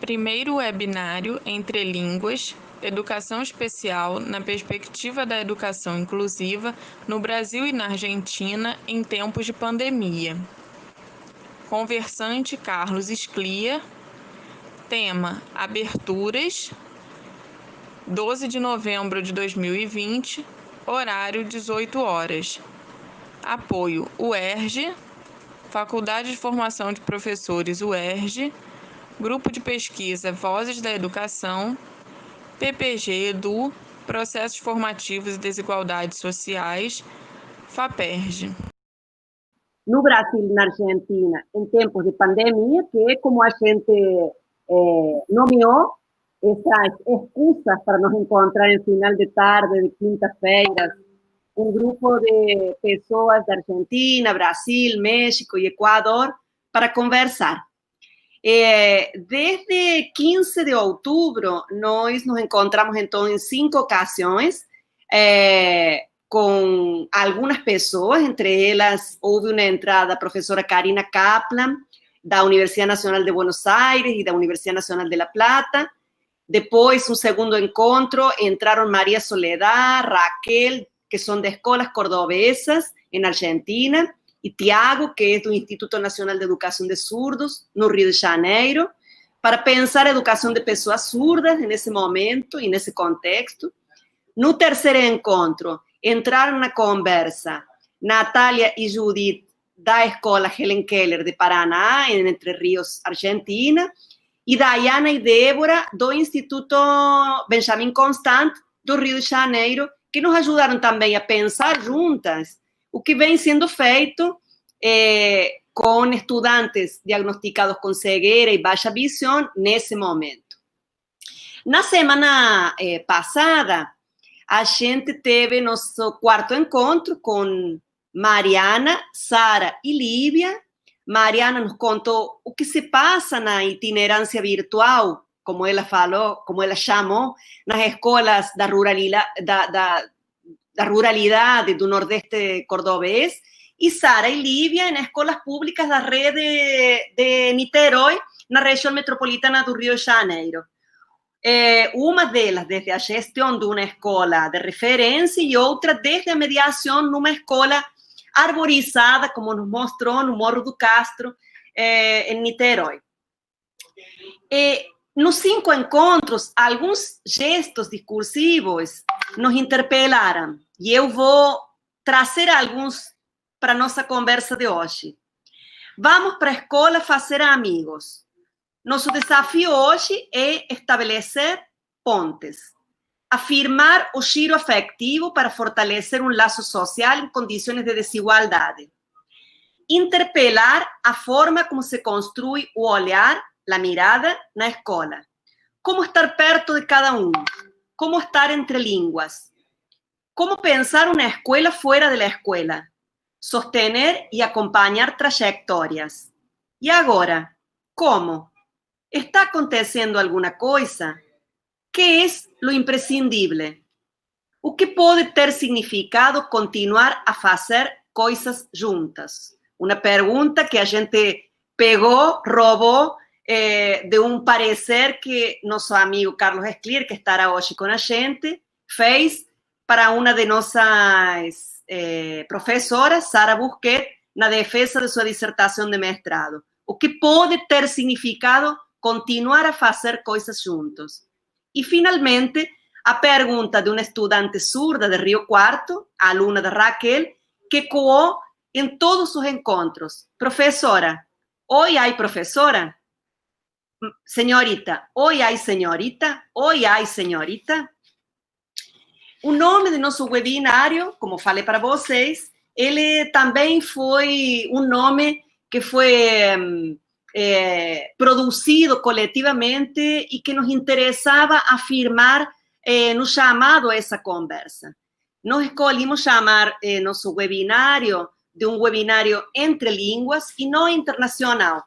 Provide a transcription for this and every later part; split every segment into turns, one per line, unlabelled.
Primeiro webinário Entre Línguas, Educação Especial na perspectiva da educação inclusiva no Brasil e na Argentina em tempos de pandemia. Conversante Carlos Scliar. Tema: Aberturas, 12 de novembro de 2020, horário 18 horas. Apoio UERJ, Faculdade de Formação de Professores UERJ, Grupo de Pesquisa Vozes da Educação, PPG Edu, Processos Formativos e Desigualdades Sociais, FAPERJ.
No Brasil e na Argentina, em tempos de pandemia, que é como a gente nomeou essas excusas para nos encontrar em final de tarde, de quinta-feira, um grupo de pessoas da Argentina, Brasil, México e Equador para conversar. Desde 15 de outubro, nós nos encontramos, então, em 5 ocasiões, com algumas pessoas, entre elas houve uma entrada da professora Karina Kaplan, da Universidade Nacional de Buenos Aires e da Universidade Nacional de La Plata. Depois, um segundo encontro, entraram Maria Soledad, Raquel, que são de escolas cordobesas em Argentina, e Tiago, que é do Instituto Nacional de Educação de Surdos, no Rio de Janeiro, para pensar a educação de pessoas surdas nesse momento e nesse contexto. No terceiro encontro, entraram na conversa Natália e Judith, da Escola Helen Keller de Paraná, em Entre Rios, Argentina, e Dayana e Débora, do Instituto Benjamin Constant, do Rio de Janeiro, que nos ajudaram também a pensar juntas o que vem sendo feito com estudantes diagnosticados com cegueira e baixa visão nesse momento. Na semana passada, a gente teve nosso quarto encontro com Mariana, Sara e Lívia. Mariana nos contou o que se passa na itinerância virtual, como ela falou, como ela chamou, nas escolas da ruralidade do Nordeste cordobês, e Sara e Lívia em escolas públicas da rede de Niterói, na região metropolitana do Rio de Janeiro. Uma delas desde a gestão de uma escola de referência e outra desde a mediação numa escola arborizada, como nos mostrou no Morro do Castro, em Niterói. Nos 5 encontros, alguns gestos discursivos nos interpelaram, e eu vou trazer alguns para a nossa conversa de hoje. Vamos para a escola fazer amigos. Nosso desafio hoje é estabelecer pontes, afirmar o giro afetivo para fortalecer um laço social em condições de desigualdade, interpelar a forma como se construi o olhar, a mirada na escola, como estar perto de cada um, como estar entre línguas, como pensar uma escola fora da escola, sostener e acompanhar trajetórias. E agora, como? Está acontecendo alguma coisa? Que é lo imprescindível? O que pode ter significado continuar a fazer coisas juntas? Uma pergunta que a gente pegou, roubou de um parecer que nosso amigo Carlos Scliar, que estará hoje com a gente, fez para uma de nossas professoras, Sara Busquet, na defesa de sua dissertação de mestrado. O que pode ter significado continuar a fazer coisas juntos? E, finalmente, a pergunta de uma estudante surda de Rio Quarto, a aluna de Raquel, que ecoou em todos os encontros. Professora, hoje há professora? Senhorita, hoje há senhorita? Hoje há senhorita? O nome do nosso webinário, como falei para vocês, ele também foi um nome que foi produzido coletivamente e que nos interessava afirmar no chamado a essa conversa. Nós escolhemos chamar nosso webinário de um webinário entre línguas e não internacional.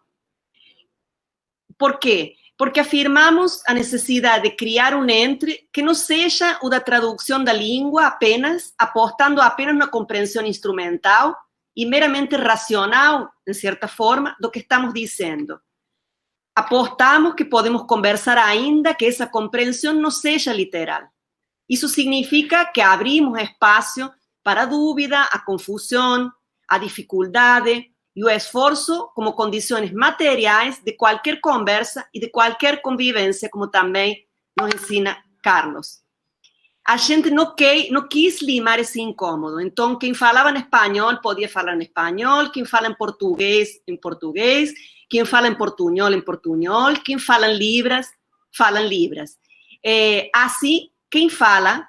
Por quê? Porque afirmamos a necessidade de criar um entre que não seja o da tradução da língua apenas, apostando apenas na compreensão instrumental e meramente racional, em certa forma, do que estamos dizendo. apostamos que podemos conversar ainda que essa compreensão não seja literal. Isso significa que abrimos espaço para a dúvida, a confusão, a dificuldade e o esforço como condições materiais de qualquer conversa e de qualquer convivência, como também nos ensina Carlos. A gente não quis limar esse incômodo. Então, quem falava em espanhol podia falar em espanhol, quem fala em português, quem fala em portunhol, quem fala em libras. Assim, quem fala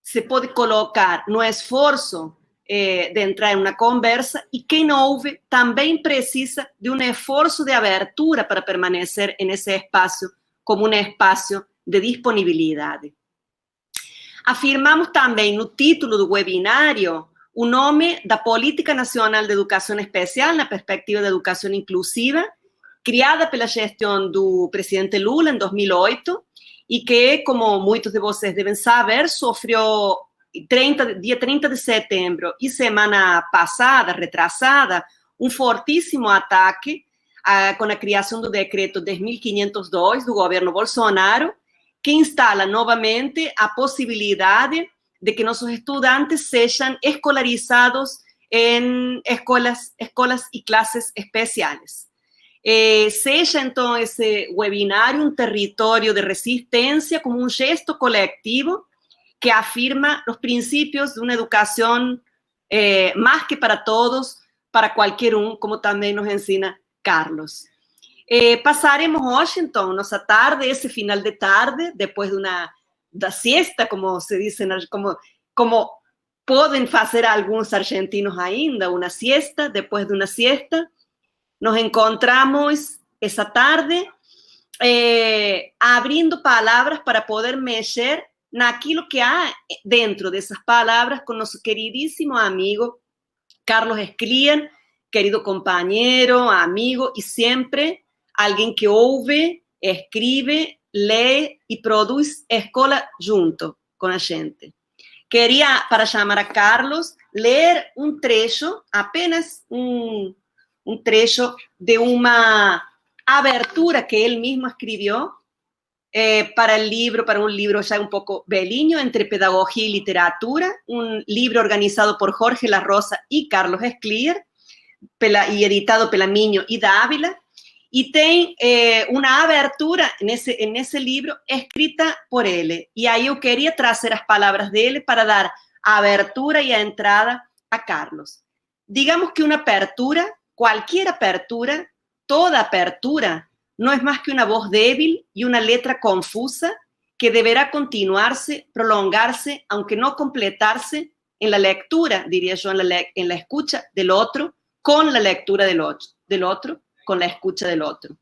se pode colocar no esforço de entrar em uma conversa e quem ouve também precisa de um esforço de abertura para permanecer nesse espaço como um espaço de disponibilidade. Afirmamos também no título do webinário o nome da Política Nacional de Educação Especial na perspectiva da educação inclusiva, criada pela gestão do presidente Lula em 2008 e que, como muitos de vocês devem saber, sofreu dia 30 de setembro e semana passada, retrasada, um fortíssimo ataque com a criação do decreto 10.502 do governo Bolsonaro, que instala novamente a possibilidade de que nossos estudantes sejam escolarizados em escolas e classes especiais. Seja, então, esse webinário um território de resistência como um gesto coletivo que afirma os princípios de uma educação mais que para todos, para qualquer um, como também nos ensina Carlos. Passaremos hoje, então, nossa tarde, esse final de tarde, depois da siesta, como se diz, como podem fazer alguns argentinos ainda, uma siesta, depois de uma siesta, nos encontramos essa tarde abrindo palavras para poder mexer naquilo que há dentro dessas palavras com nosso queridíssimo amigo Carlos Esclier, querido companheiro, amigo e sempre alguém que ouve, escreve, lê e produz escola junto com a gente. Queria, para chamar a Carlos, ler um trecho, apenas um trecho de uma abertura que ele mesmo escreveu para um livro já um pouco velhinho, Entre Pedagogía y Literatura, un libro organizado por Jorge La Rosa y Carlos Esclier, y editado pela Minho y Dávila, y tem uma abertura nesse livro escrita por ele. E aí eu queria trazer as palavras dele para dar a abertura e a entrada a Carlos. Digamos que uma apertura, qualquer apertura, toda apertura, no es más que una voz débil y una letra confusa que deberá continuarse, prolongarse, aunque no completarse en la lectura, diría yo, en la escucha del otro, con la lectura del otro, con la escucha del otro.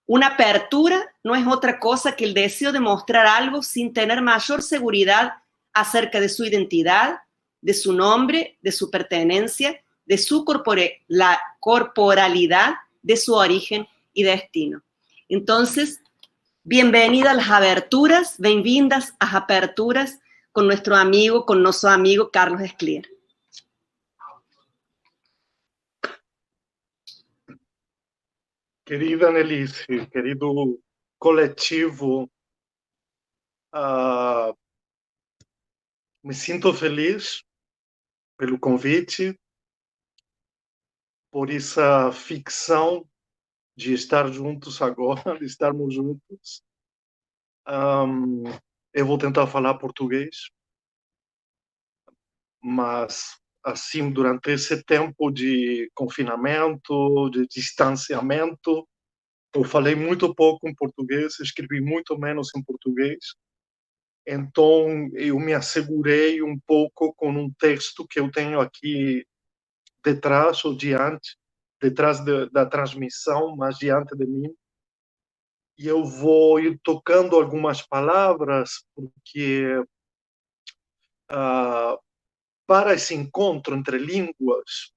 Una apertura no es otra cosa que el deseo de mostrar algo sin tener mayor seguridad acerca de su identidad, de su nombre, de su pertenencia, de su corporalidad, de su origen y destino. Entonces, bienvenidas a las aberturas, bem-vindas às aperturas con nuestro amigo Carlos Esclier.
Querida Annelise, querido coletivo, me sinto feliz pelo convite, por essa ficção de estar juntos agora, de estarmos juntos. Eu vou tentar falar português, mas assim, durante esse tempo de confinamento, de distanciamento, eu falei muito pouco em português, escrevi muito menos em português. Então, eu me assegurei um pouco com um texto que eu tenho aqui detrás ou diante, detrás da transmissão, mas diante de mim. E eu vou ir tocando algumas palavras, porque para esse encontro entre línguas,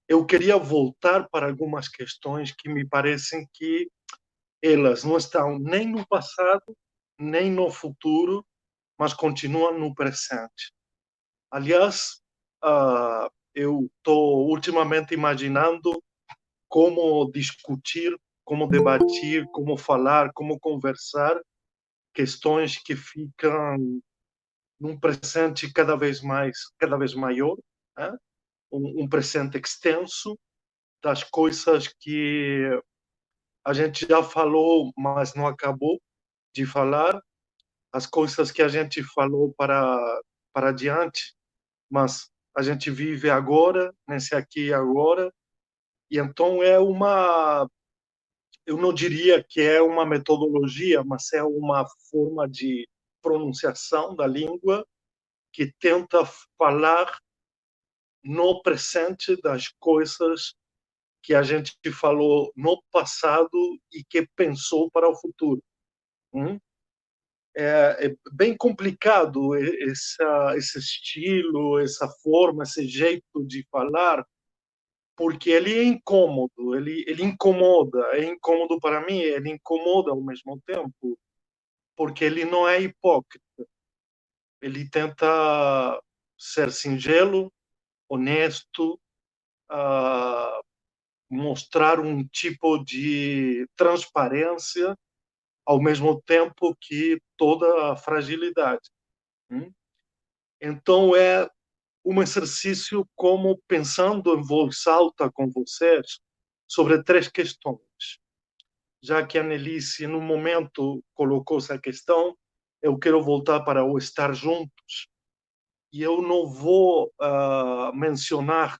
eu queria voltar para algumas questões que me parecem que elas não estão nem no passado, nem no futuro, mas continuam no presente. Aliás, eu estou ultimamente imaginando como discutir como debater, como falar, como conversar, questões que ficam num presente cada vez maior, né? Um presente extenso das coisas que a gente já falou, mas não acabou de falar, as coisas que a gente falou para adiante, mas a gente vive agora, nesse aqui e agora, e então eu não diria que é uma metodologia, mas é uma forma de pronunciação da língua que tenta falar no presente das coisas que a gente falou no passado e que pensou para o futuro. É bem complicado esse estilo, essa forma, esse jeito de falar, porque ele é incômodo, ele incomoda, é incômodo para mim, ele incomoda ao mesmo tempo, porque ele não é hipócrita, ele tenta ser singelo, honesto, mostrar um tipo de transparência, ao mesmo tempo que toda a fragilidade. Então, é um exercício como pensando em voz alta com vocês sobre três questões. Já que a Annelise, no momento, colocou essa questão, eu quero voltar para o estar juntos. E eu não vou mencionar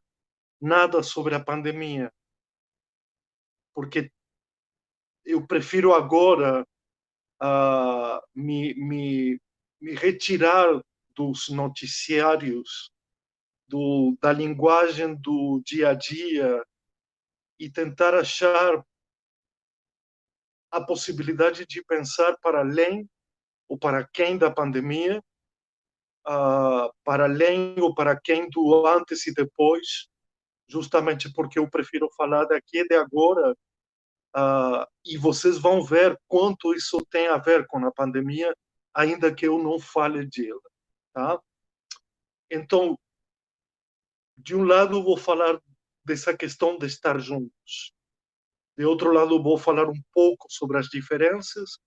nada sobre a pandemia, porque eu prefiro agora me retirar dos noticiários, da linguagem do dia a dia e tentar achar a possibilidade de pensar para além ou para quem da pandemia, para além ou para quem do antes e depois, justamente porque eu prefiro falar daqui e de agora, e vocês vão ver quanto isso tem a ver com a pandemia, ainda que eu não fale dela, tá? Então, de um lado, vou falar dessa questão de estar juntos. De outro lado, vou falar um pouco sobre as diferenças.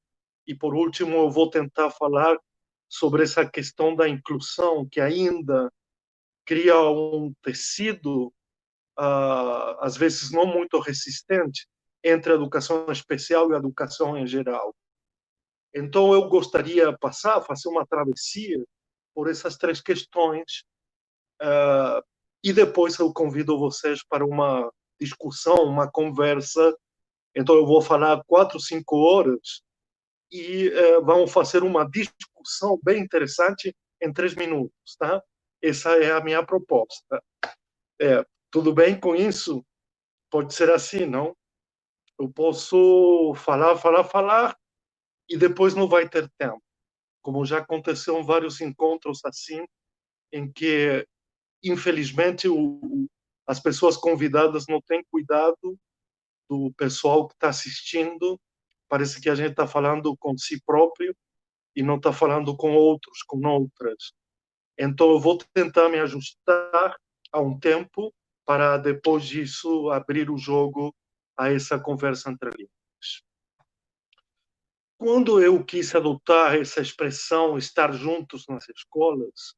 E, por último, eu vou tentar falar sobre essa questão da inclusão, que ainda cria um tecido, às vezes não muito resistente, entre a educação especial e a educação em geral. Então, eu gostaria de fazer uma travessia por essas três questões, e depois eu convido vocês para uma discussão, uma conversa. Então, eu vou falar 4, 5 horas e vamos fazer uma discussão bem interessante em 3 minutos, tá? Essa é a minha proposta. Tudo bem com isso? Pode ser assim, não? Eu posso falar, e depois não vai ter tempo. Como já aconteceu em vários encontros assim, em que, infelizmente, as pessoas convidadas não têm cuidado do pessoal que está assistindo. Parece que a gente está falando com si próprio e não está falando com outros, com outras. Então, eu vou tentar me ajustar a um tempo para, depois disso, abrir o jogo a essa conversa entre linhas. Quando eu quis adotar essa expressão, estar juntos nas escolas,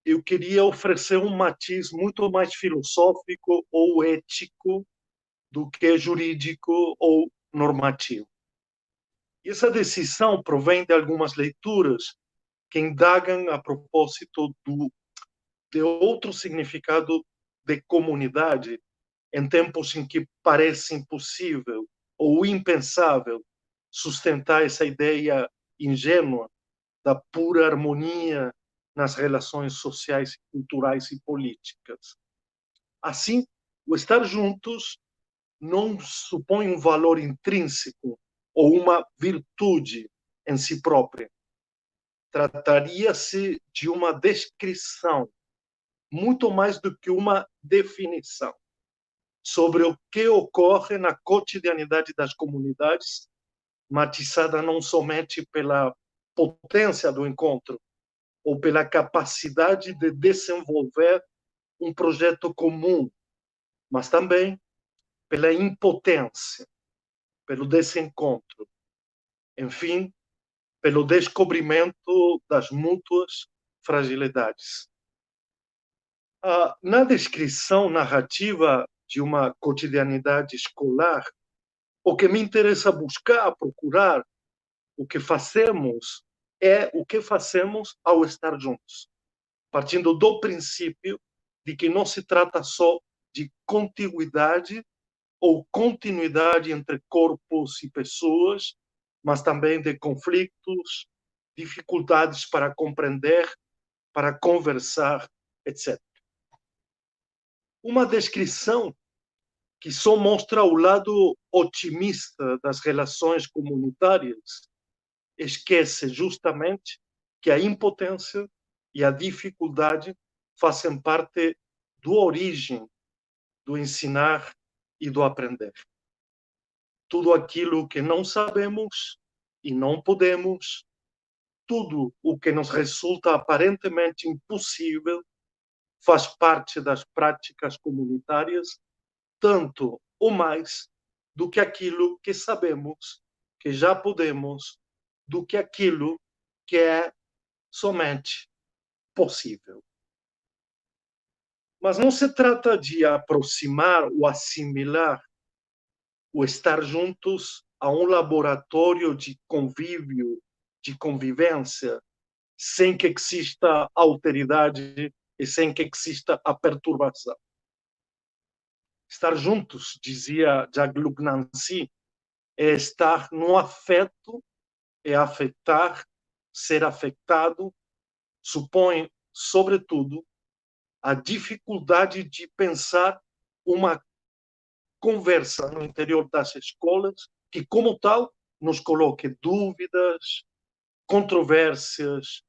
eu queria oferecer um matiz muito mais filosófico ou ético do que jurídico ou normativo. E essa decisão provém de algumas leituras que indagam a propósito de outro significado de comunidade em tempos em que parece impossível ou impensável sustentar essa ideia ingênua da pura harmonia nas relações sociais, culturais e políticas. Assim, o estar juntos não supõe um valor intrínseco ou uma virtude em si própria. Trataria-se de uma descrição, muito mais do que uma definição, sobre o que ocorre na cotidianidade das comunidades, matizada não somente pela potência do encontro, ou pela capacidade de desenvolver um projeto comum, mas também pela impotência, pelo desencontro, enfim, pelo descobrimento das mútuas fragilidades. Na descrição narrativa de uma cotidianidade escolar, o que me interessa buscar, procurar, o que fazemos é o que fazemos ao estar juntos, partindo do princípio de que não se trata só de contiguidade ou continuidade entre corpos e pessoas, mas também de conflitos, dificuldades para compreender, para conversar, etc. Uma descrição que só mostra o lado otimista das relações comunitárias esquece justamente que a impotência e a dificuldade fazem parte da origem do ensinar e do aprender. Tudo aquilo que não sabemos e não podemos, tudo o que nos resulta aparentemente impossível, faz parte das práticas comunitárias, tanto ou mais do que aquilo que sabemos, que já podemos, do que aquilo que é somente possível. Mas não se trata de aproximar ou assimilar o estar juntos a um laboratório de convívio, de convivência, sem que exista alteridade e sem que exista a perturbação. Estar juntos, dizia Jean-Luc Nancy, é estar no afeto, é afetar, ser afetado, supõe, sobretudo, a dificuldade de pensar uma conversa no interior das escolas que, como tal, nos coloque dúvidas, controvérsias,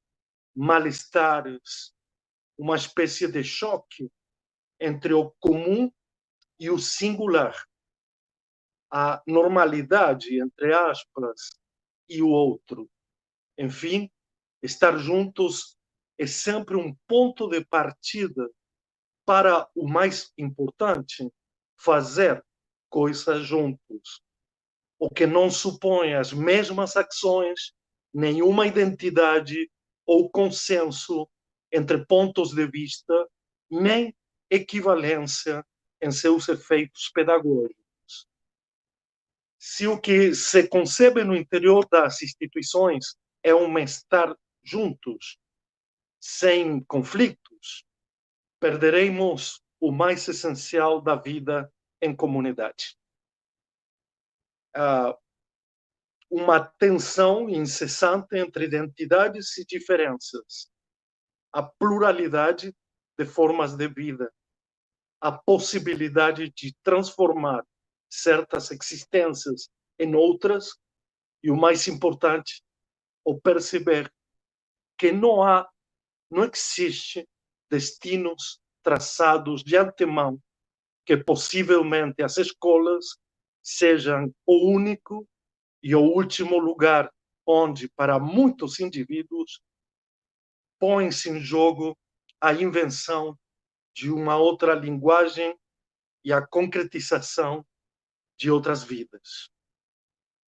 mal-estares, uma espécie de choque entre o comum e o singular, a normalidade, entre aspas, e o outro. Enfim, estar juntos é sempre um ponto de partida para o mais importante, fazer coisas juntos, o que não supõe as mesmas ações, nenhuma identidade ou consenso entre pontos de vista, nem equivalência em seus efeitos pedagógicos. Se o que se concebe no interior das instituições é um estar juntos, sem conflitos, perderemos o mais essencial da vida em comunidade. Uma tensão incessante entre identidades e diferenças, a pluralidade de formas de vida, a possibilidade de transformar certas existências em outras e, o mais importante, o perceber que não existe destinos traçados de antemão, que possivelmente as escolas sejam o único e o último lugar onde, para muitos indivíduos, põe-se em jogo a invenção de uma outra linguagem e a concretização de outras vidas.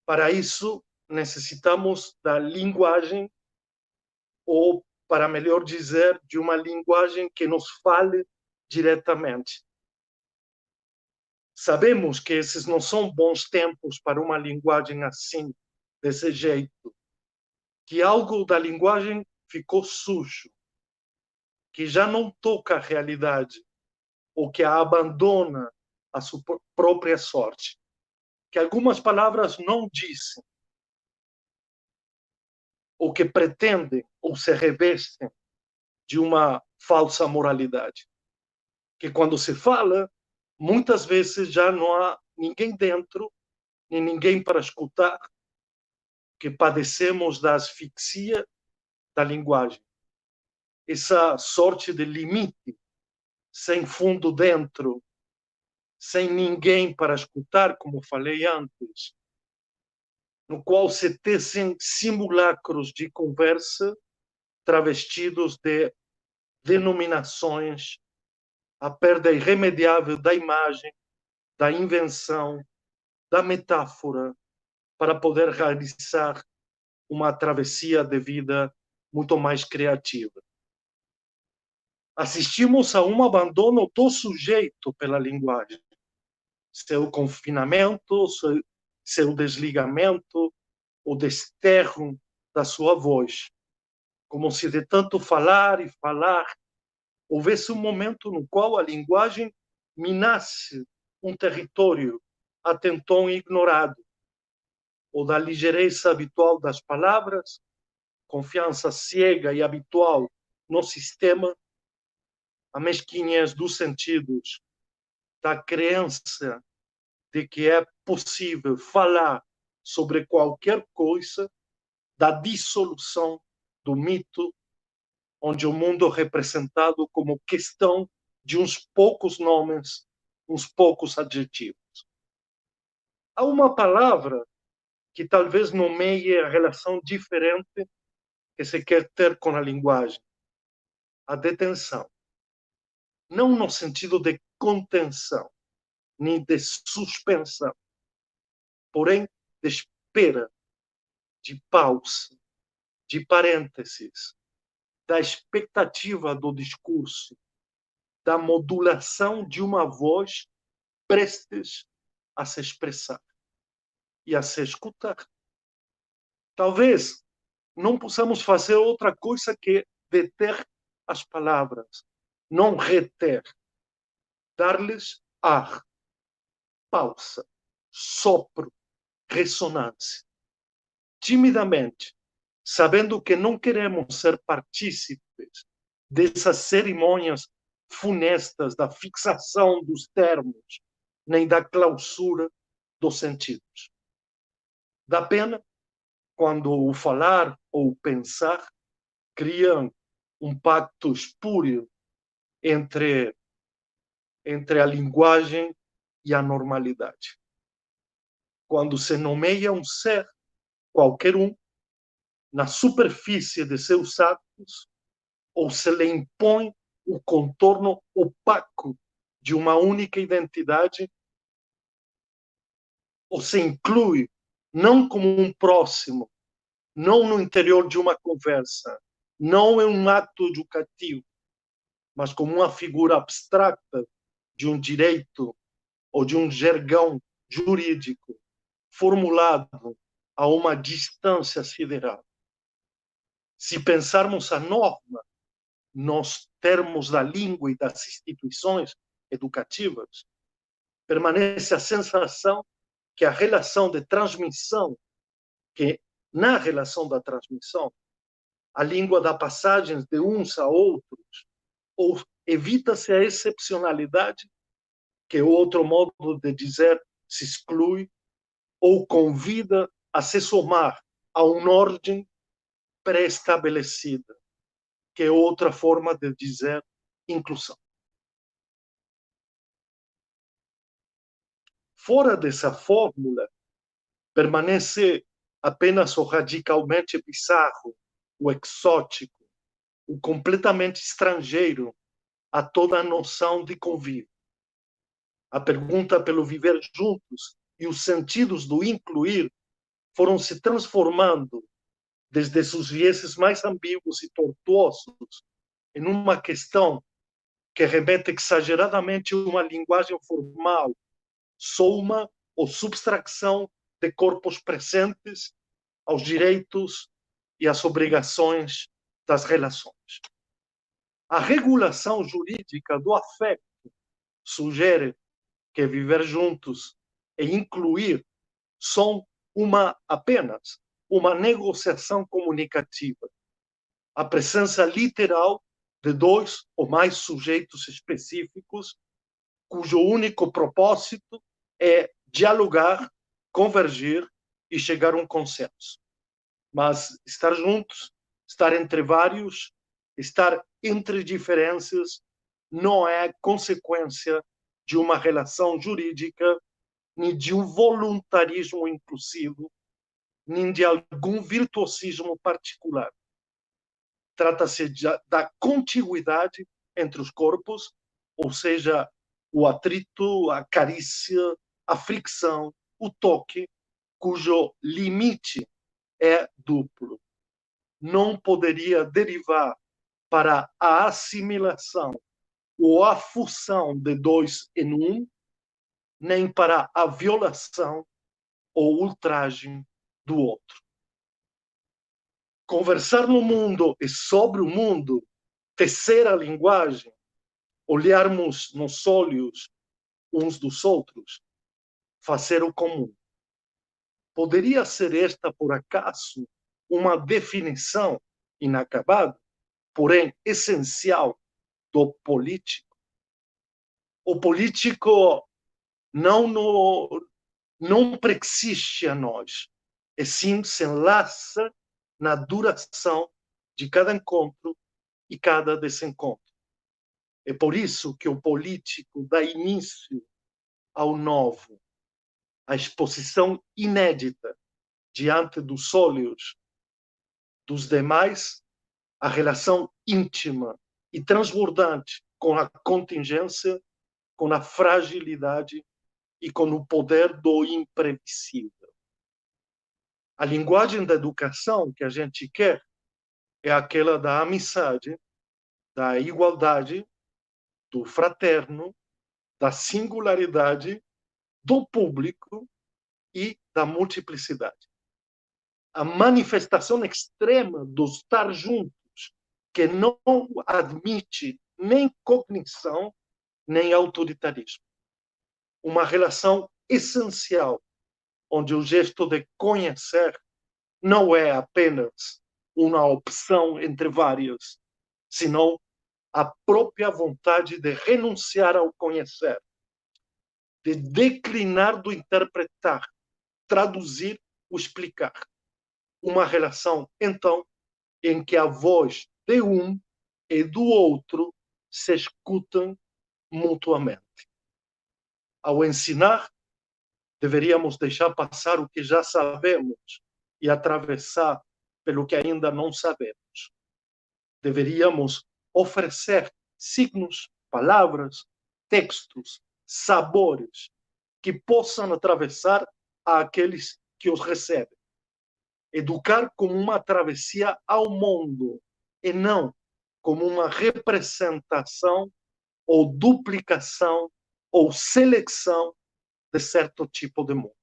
Para isso, necessitamos da linguagem, ou, para melhor dizer, de uma linguagem que nos fale diretamente. Sabemos que esses não são bons tempos para uma linguagem assim, desse jeito, que algo da linguagem ficou sujo, que já não toca a realidade, ou que a abandona à sua própria sorte, que algumas palavras não dizem, ou que pretendem ou se revestem de uma falsa moralidade, que quando se fala, muitas vezes já não há ninguém dentro, nem ninguém para escutar, que padecemos da asfixia da linguagem. Essa sorte de limite, sem fundo dentro, sem ninguém para escutar, como falei antes, no qual se tecem simulacros de conversa travestidos de denominações, a perda irremediável da imagem, da invenção, da metáfora, para poder realizar uma travessia de vida muito mais criativa. Assistimos a um abandono do sujeito pela linguagem. Seu confinamento, seu desligamento, o desterro da sua voz. Como se de tanto falar e falar, houvesse um momento no qual a linguagem minasse um território até então ignorado, ou da ligeireza habitual das palavras, confiança cega e habitual no sistema, a mesquinhez dos sentidos, da crença de que é possível falar sobre qualquer coisa, da dissolução do mito, onde o mundo é representado como questão de uns poucos nomes, uns poucos adjetivos. Há uma palavra que talvez nomeie a relação diferente que se quer ter com a linguagem: a detenção. Não no sentido de contenção, nem de suspensão, porém de espera, de pausa, de parênteses, da expectativa do discurso, da modulação de uma voz prestes a se expressar e a se escutar. Talvez não possamos fazer outra coisa que deter as palavras, não reter, dar-lhes ar, pausa, sopro, ressonância. Timidamente, sabendo que não queremos ser partícipes dessas cerimônias funestas da fixação dos termos, nem da clausura dos sentidos. Dá pena quando o falar ou o pensar criam um pacto espúrio entre a linguagem e a normalidade. Quando se nomeia um ser, qualquer um, na superfície de seus atos, ou se lhe impõe o contorno opaco de uma única identidade, ou se inclui não como um próximo, não no interior de uma conversa, não em um ato educativo, mas como uma figura abstrata de um direito ou de um jargão jurídico formulado a uma distância sideral. Se pensarmos a norma nos termos da língua e das instituições educativas, permanece a sensação que a relação de transmissão, que na relação da transmissão, a língua dá passagens de uns a outros, ou evita-se a excepcionalidade, que é outro modo de dizer se exclui, ou convida a se somar a uma ordem pré-estabelecida, que é outra forma de dizer inclusão. Fora dessa fórmula, permanece apenas o radicalmente bizarro, o exótico, o completamente estrangeiro a toda a noção de convívio. A pergunta pelo viver juntos e os sentidos do incluir foram se transformando desde seus vieses mais ambíguos e tortuosos em uma questão que remete exageradamente a uma linguagem formal, soma ou subtração de corpos presentes aos direitos e às obrigações das relações. A regulação jurídica do afeto sugere que viver juntos e incluir são apenas uma negociação comunicativa. A presença literal de dois ou mais sujeitos específicos, cujo único propósito é dialogar, convergir e chegar a um consenso. Mas estar juntos, estar entre vários, estar entre diferenças, não é consequência de uma relação jurídica, nem de um voluntarismo inclusivo, nem de algum virtuosismo particular. Trata-se da contiguidade entre os corpos, ou seja, o atrito, a carícia, a fricção, o toque, cujo limite é duplo. Não poderia derivar para a assimilação ou a fusão de dois em um, nem para a violação ou ultraje do outro. Conversar no mundo e sobre o mundo, tecer a linguagem, olharmos nos olhos uns dos outros, fazer o comum. Poderia ser esta, por acaso, uma definição inacabada, porém essencial, do político? O político não preexiste a nós, e sim se enlaça na duração de cada encontro e cada desencontro. É por isso que o político dá início ao novo, à exposição inédita diante dos olhos dos demais, a relação íntima e transbordante com a contingência, com a fragilidade e com o poder do imprevisível. A linguagem da educação que a gente quer é aquela da amizade, da igualdade, do fraterno, da singularidade, do público e da multiplicidade. A manifestação extrema do estar juntos, que não admite nem cognição, nem autoritarismo. Uma relação essencial, onde o gesto de conhecer não é apenas uma opção entre várias, senão a própria vontade de renunciar ao conhecer, de declinar do interpretar, traduzir ou explicar. Uma relação, então, em que a voz de um e do outro se escutam mutuamente. Ao ensinar, deveríamos deixar passar o que já sabemos e atravessar pelo que ainda não sabemos. Deveríamos oferecer signos, palavras, textos, sabores que possam atravessar aqueles que os recebem. Educar como uma travessia ao mundo e não como uma representação ou duplicação ou seleção de certo tipo de mundo.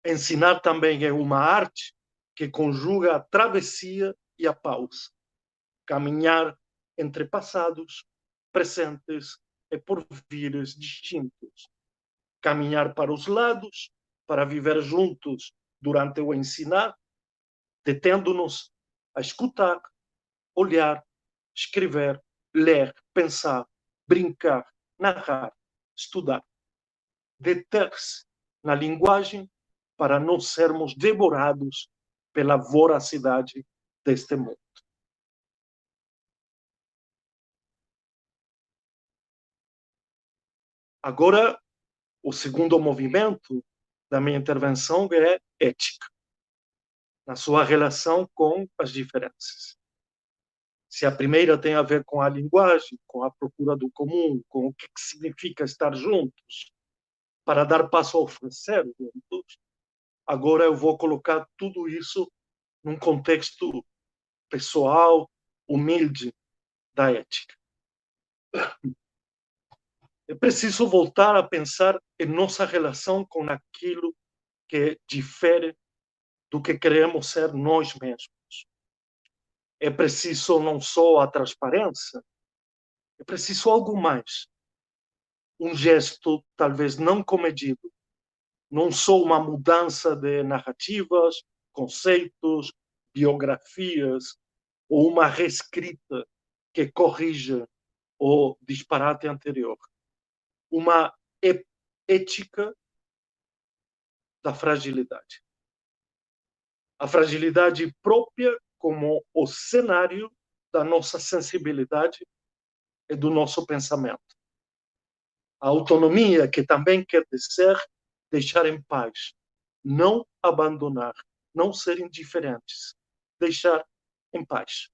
Ensinar também é uma arte que conjuga a travessia e a pausa. Caminhar entre passados, presentes e porvires distintos. Caminhar para os lados, para viver juntos durante o ensinar, detendo-nos a escutar, olhar, escrever, ler, pensar, brincar, narrar, estudar. Deter-se na linguagem para não sermos devorados pela voracidade deste mundo. Agora, o segundo movimento da minha intervenção é ética, na sua relação com as diferenças. Se a primeira tem a ver com a linguagem, com a procura do comum, com o que significa estar juntos, para dar passo a oferecer juntos, agora eu vou colocar tudo isso num contexto pessoal, humilde da ética. É preciso voltar a pensar em nossa relação com aquilo que difere do que queremos ser nós mesmos. É preciso não só a transparência, é preciso algo mais. Um gesto talvez não comedido, não só uma mudança de narrativas, conceitos, biografias, ou uma reescrita que corrija o disparate anterior. Uma ética da fragilidade. A fragilidade própria como o cenário da nossa sensibilidade e do nosso pensamento. A autonomia, que também quer dizer deixar em paz, não abandonar, não ser indiferentes, deixar em paz.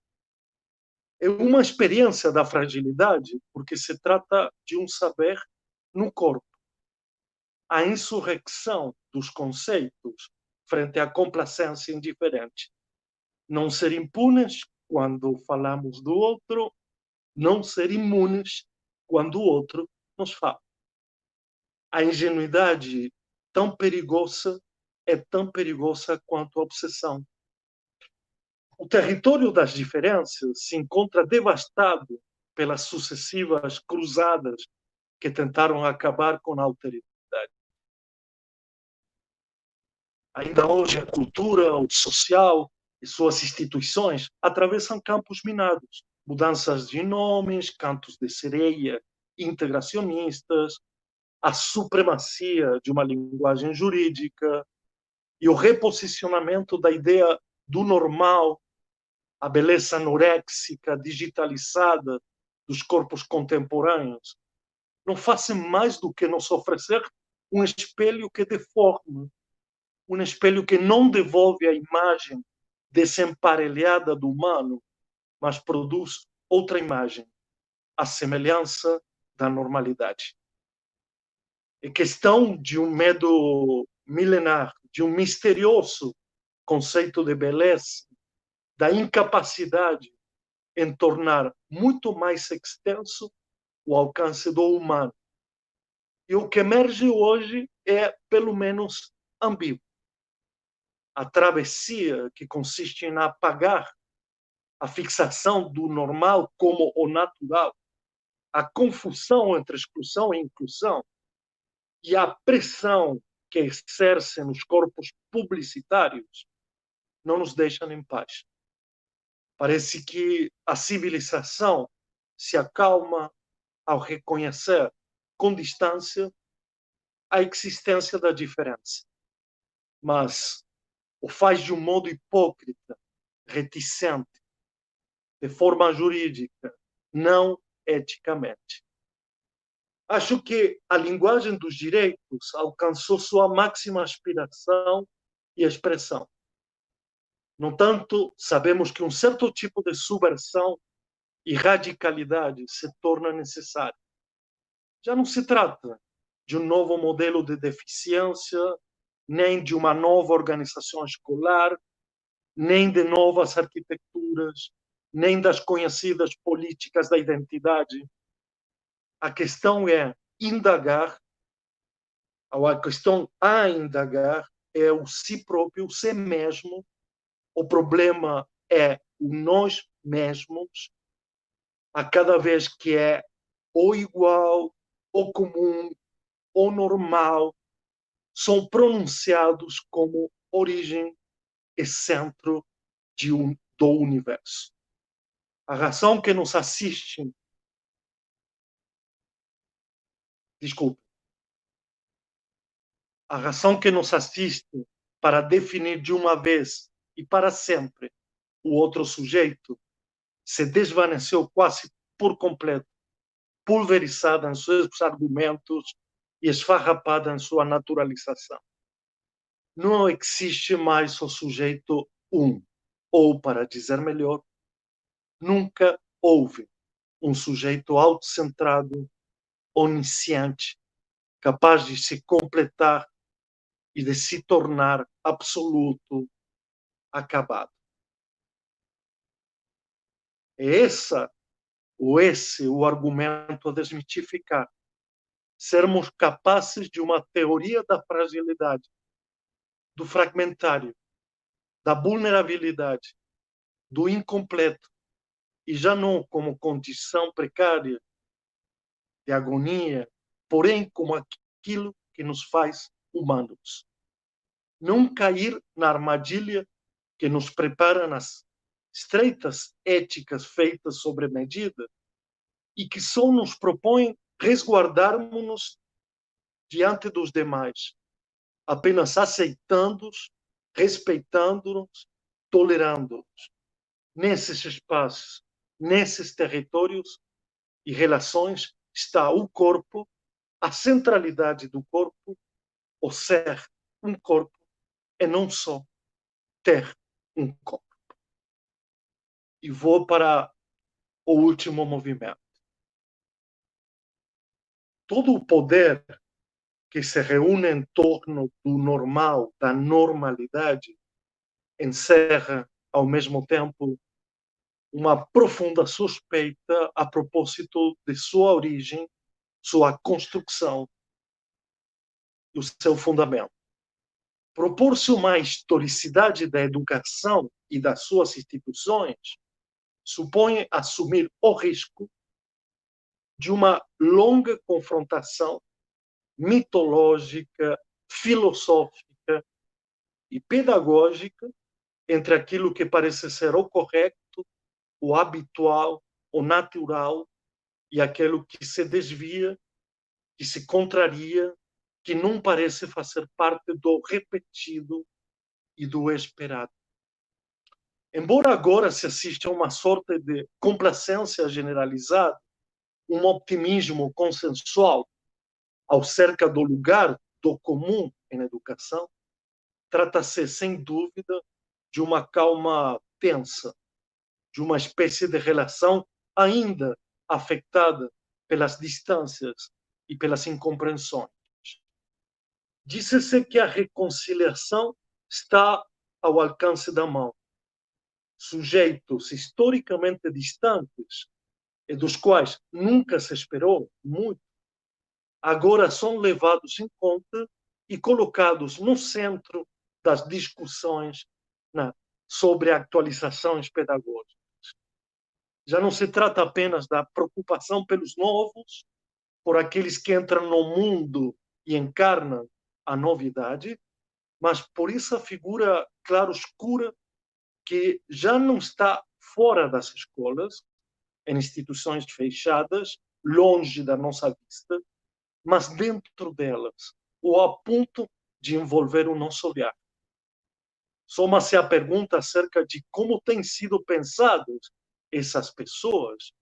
É uma experiência da fragilidade, porque se trata de um saber no corpo. A insurreição dos conceitos frente à complacência indiferente. Não ser impunes quando falamos do outro, não ser imunes quando o outro nos fala. A ingenuidade é tão perigosa quanto a obsessão. O território das diferenças se encontra devastado pelas sucessivas cruzadas que tentaram acabar com a alteridade. Ainda hoje, a cultura, o social e suas instituições atravessam campos minados, mudanças de nomes, cantos de sereia integracionistas, a supremacia de uma linguagem jurídica e o reposicionamento da ideia do normal, a beleza anoréxica, digitalizada dos corpos contemporâneos, não fazem mais do que nos oferecer um espelho que deforma, um espelho que não devolve a imagem desemparelhada do humano, mas produz outra imagem, a semelhança da normalidade. É questão de um medo milenar, de um misterioso conceito de beleza, da incapacidade em tornar muito mais extenso o alcance do humano. E o que emerge hoje é, pelo menos, ambíguo. A travessia que consiste em apagar a fixação do normal como o natural, a confusão entre exclusão e inclusão e a pressão que exerce nos corpos publicitários não nos deixam em paz. Parece que a civilização se acalma ao reconhecer com distância a existência da diferença, mas o faz de um modo hipócrita, reticente, de forma jurídica, não eticamente. Acho que a linguagem dos direitos alcançou sua máxima aspiração e expressão. No entanto, sabemos que um certo tipo de subversão e radicalidade se torna necessário. Já não se trata de um novo modelo de deficiência, nem de uma nova organização escolar, nem de novas arquiteturas, nem das conhecidas políticas da identidade. A questão é indagar, ou a questão a indagar é o si próprio, o si mesmo. O problema é o nós mesmos, a cada vez que é ou igual, ou comum, ou normal, são pronunciados como origem e centro do universo. A razão que nos assiste, desculpe, a razão que nos assiste para definir de uma vez e para sempre o outro sujeito se desvaneceu quase por completo, pulverizada em seus argumentos e esfarrapada em sua naturalização. Não existe mais o sujeito ou, para dizer melhor, nunca houve um sujeito autocentrado, onisciente, capaz de se completar e de se tornar absoluto, acabado. É esse o argumento a desmitificar. Sermos capazes de uma teoria da fragilidade, do fragmentário, da vulnerabilidade, do incompleto, e já não como condição precária de agonia, porém como aquilo que nos faz humanos. Não cair na armadilha que nos prepara nas estreitas éticas feitas sobre medida e que só nos propõem resguardarmos-nos diante dos demais, apenas aceitando-os, respeitando-os, tolerando-os. Nesses espaços, nesses territórios e relações está o corpo, a centralidade do corpo, o ser um corpo e não só ter um corpo. E vou para o último movimento. Todo o poder que se reúne em torno do normal, da normalidade, encerra, ao mesmo tempo, uma profunda suspeita a propósito de sua origem, sua construção e o seu fundamento. Propor-se uma historicidade da educação e das suas instituições supõe assumir o risco de uma longa confrontação mitológica, filosófica e pedagógica entre aquilo que parece ser o correto, o habitual, o natural e aquilo que se desvia, que se contraria, que não parece fazer parte do repetido e do esperado. Embora agora se assista a uma sorte de complacência generalizada, um optimismo consensual acerca do lugar do comum em educação, trata-se, sem dúvida, de uma calma tensa, de uma espécie de relação ainda afetada pelas distâncias e pelas incompreensões. Diz-se que a reconciliação está ao alcance da mão. Sujeitos historicamente distantes e dos quais nunca se esperou muito, agora são levados em conta e colocados no centro das discussões sobre atualizações pedagógicas. Já não se trata apenas da preocupação pelos novos, por aqueles que entram no mundo e encarnam a novidade, mas por essa figura claroscura que já não está fora das escolas, em instituições fechadas, longe da nossa vista, mas dentro delas, ou a ponto de envolver o nosso olhar. Soma-se a pergunta acerca de como têm sido pensadas essas pessoas,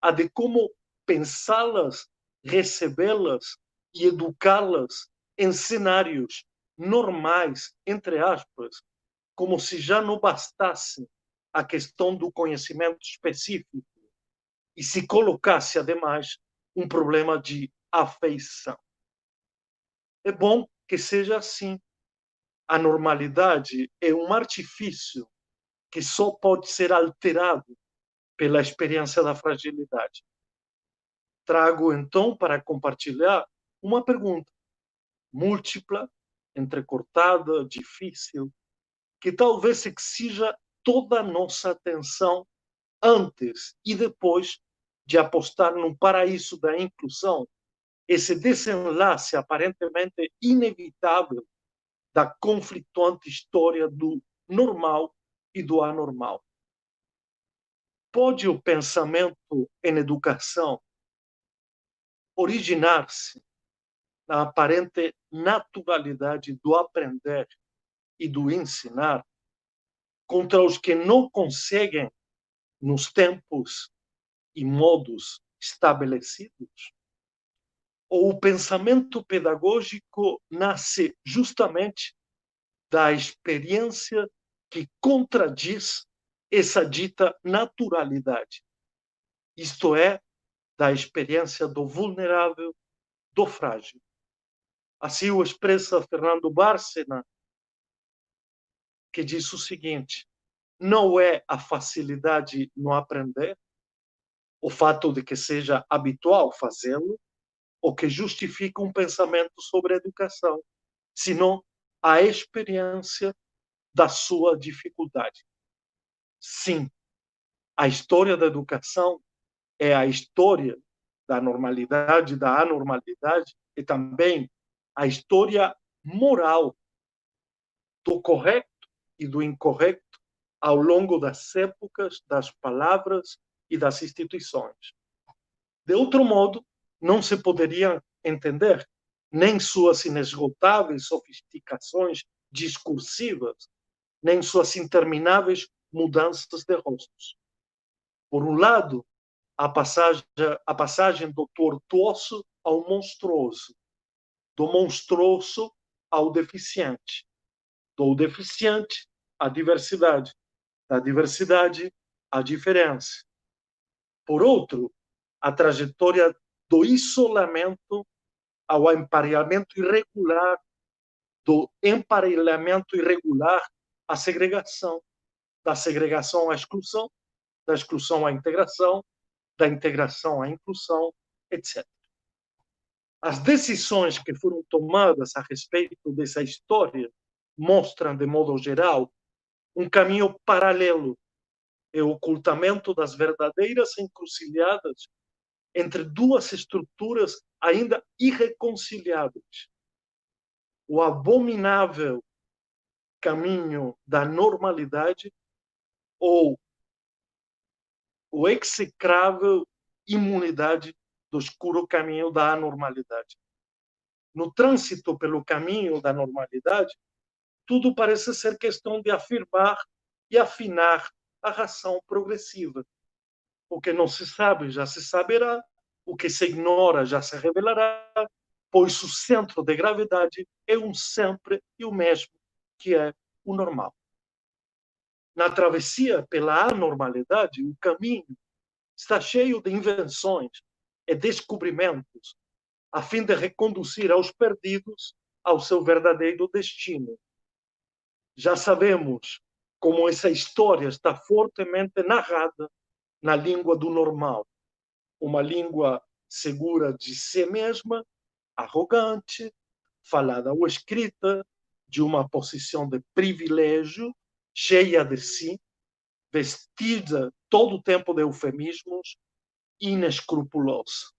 a de como pensá-las, recebê-las e educá-las em cenários normais, entre aspas, como se já não bastasse a questão do conhecimento específico e se colocasse, ademais, um problema de afeição. É bom que seja assim. A normalidade é um artifício que só pode ser alterado pela experiência da fragilidade. Trago, então, para compartilhar uma pergunta múltipla, entrecortada, difícil, que talvez exija toda a nossa atenção antes e depois de apostar num paraíso da inclusão, esse desenlace aparentemente inevitável da conflituante história do normal e do anormal. Pode o pensamento em educação originar-se na aparente naturalidade do aprender e do ensinar contra os que não conseguem nos tempos e modos estabelecidos? Ou o pensamento pedagógico nasce justamente da experiência que contradiz essa dita naturalidade, isto é, da experiência do vulnerável, do frágil? Assim o expressa Fernando Bárcena, que diz o seguinte: não é a facilidade no aprender, o fato de que seja habitual fazê-lo, o que justifica um pensamento sobre a educação, senão a experiência da sua dificuldade. Sim, a história da educação é a história da normalidade, da anormalidade e também a história moral do correto e do incorreto ao longo das épocas, das palavras e das instituições. De outro modo, não se poderia entender nem suas inesgotáveis sofisticações discursivas, nem suas intermináveis mudanças de rostos. Por um lado, a passagem do tortuoso ao monstruoso, do monstruoso ao deficiente, do deficiente à diversidade, da diversidade à diferença. Por outro, a trajetória do isolamento ao emparelhamento irregular, do emparelhamento irregular à segregação, da segregação à exclusão, da exclusão à integração, da integração à inclusão, etc. As decisões que foram tomadas a respeito dessa história mostram, de modo geral, um caminho paralelo e o ocultamento das verdadeiras encruzilhadas entre duas estruturas ainda irreconciliáveis. O abominável caminho da normalidade ou o execrável imunidade do escuro caminho da anormalidade. No trânsito pelo caminho da normalidade, tudo parece ser questão de afirmar e afinar a razão progressiva. O que não se sabe já se saberá, o que se ignora já se revelará, pois o centro de gravidade é um sempre e o mesmo, que é o normal. Na travessia pela anormalidade, o caminho está cheio de invenções e descobrimentos, a fim de reconduzir aos perdidos ao seu verdadeiro destino. Já sabemos como essa história está fortemente narrada na língua do normal, uma língua segura de si mesma, arrogante, falada ou escrita, de uma posição de privilégio, cheia de si, vestida todo o tempo de eufemismos, inescrupulosa.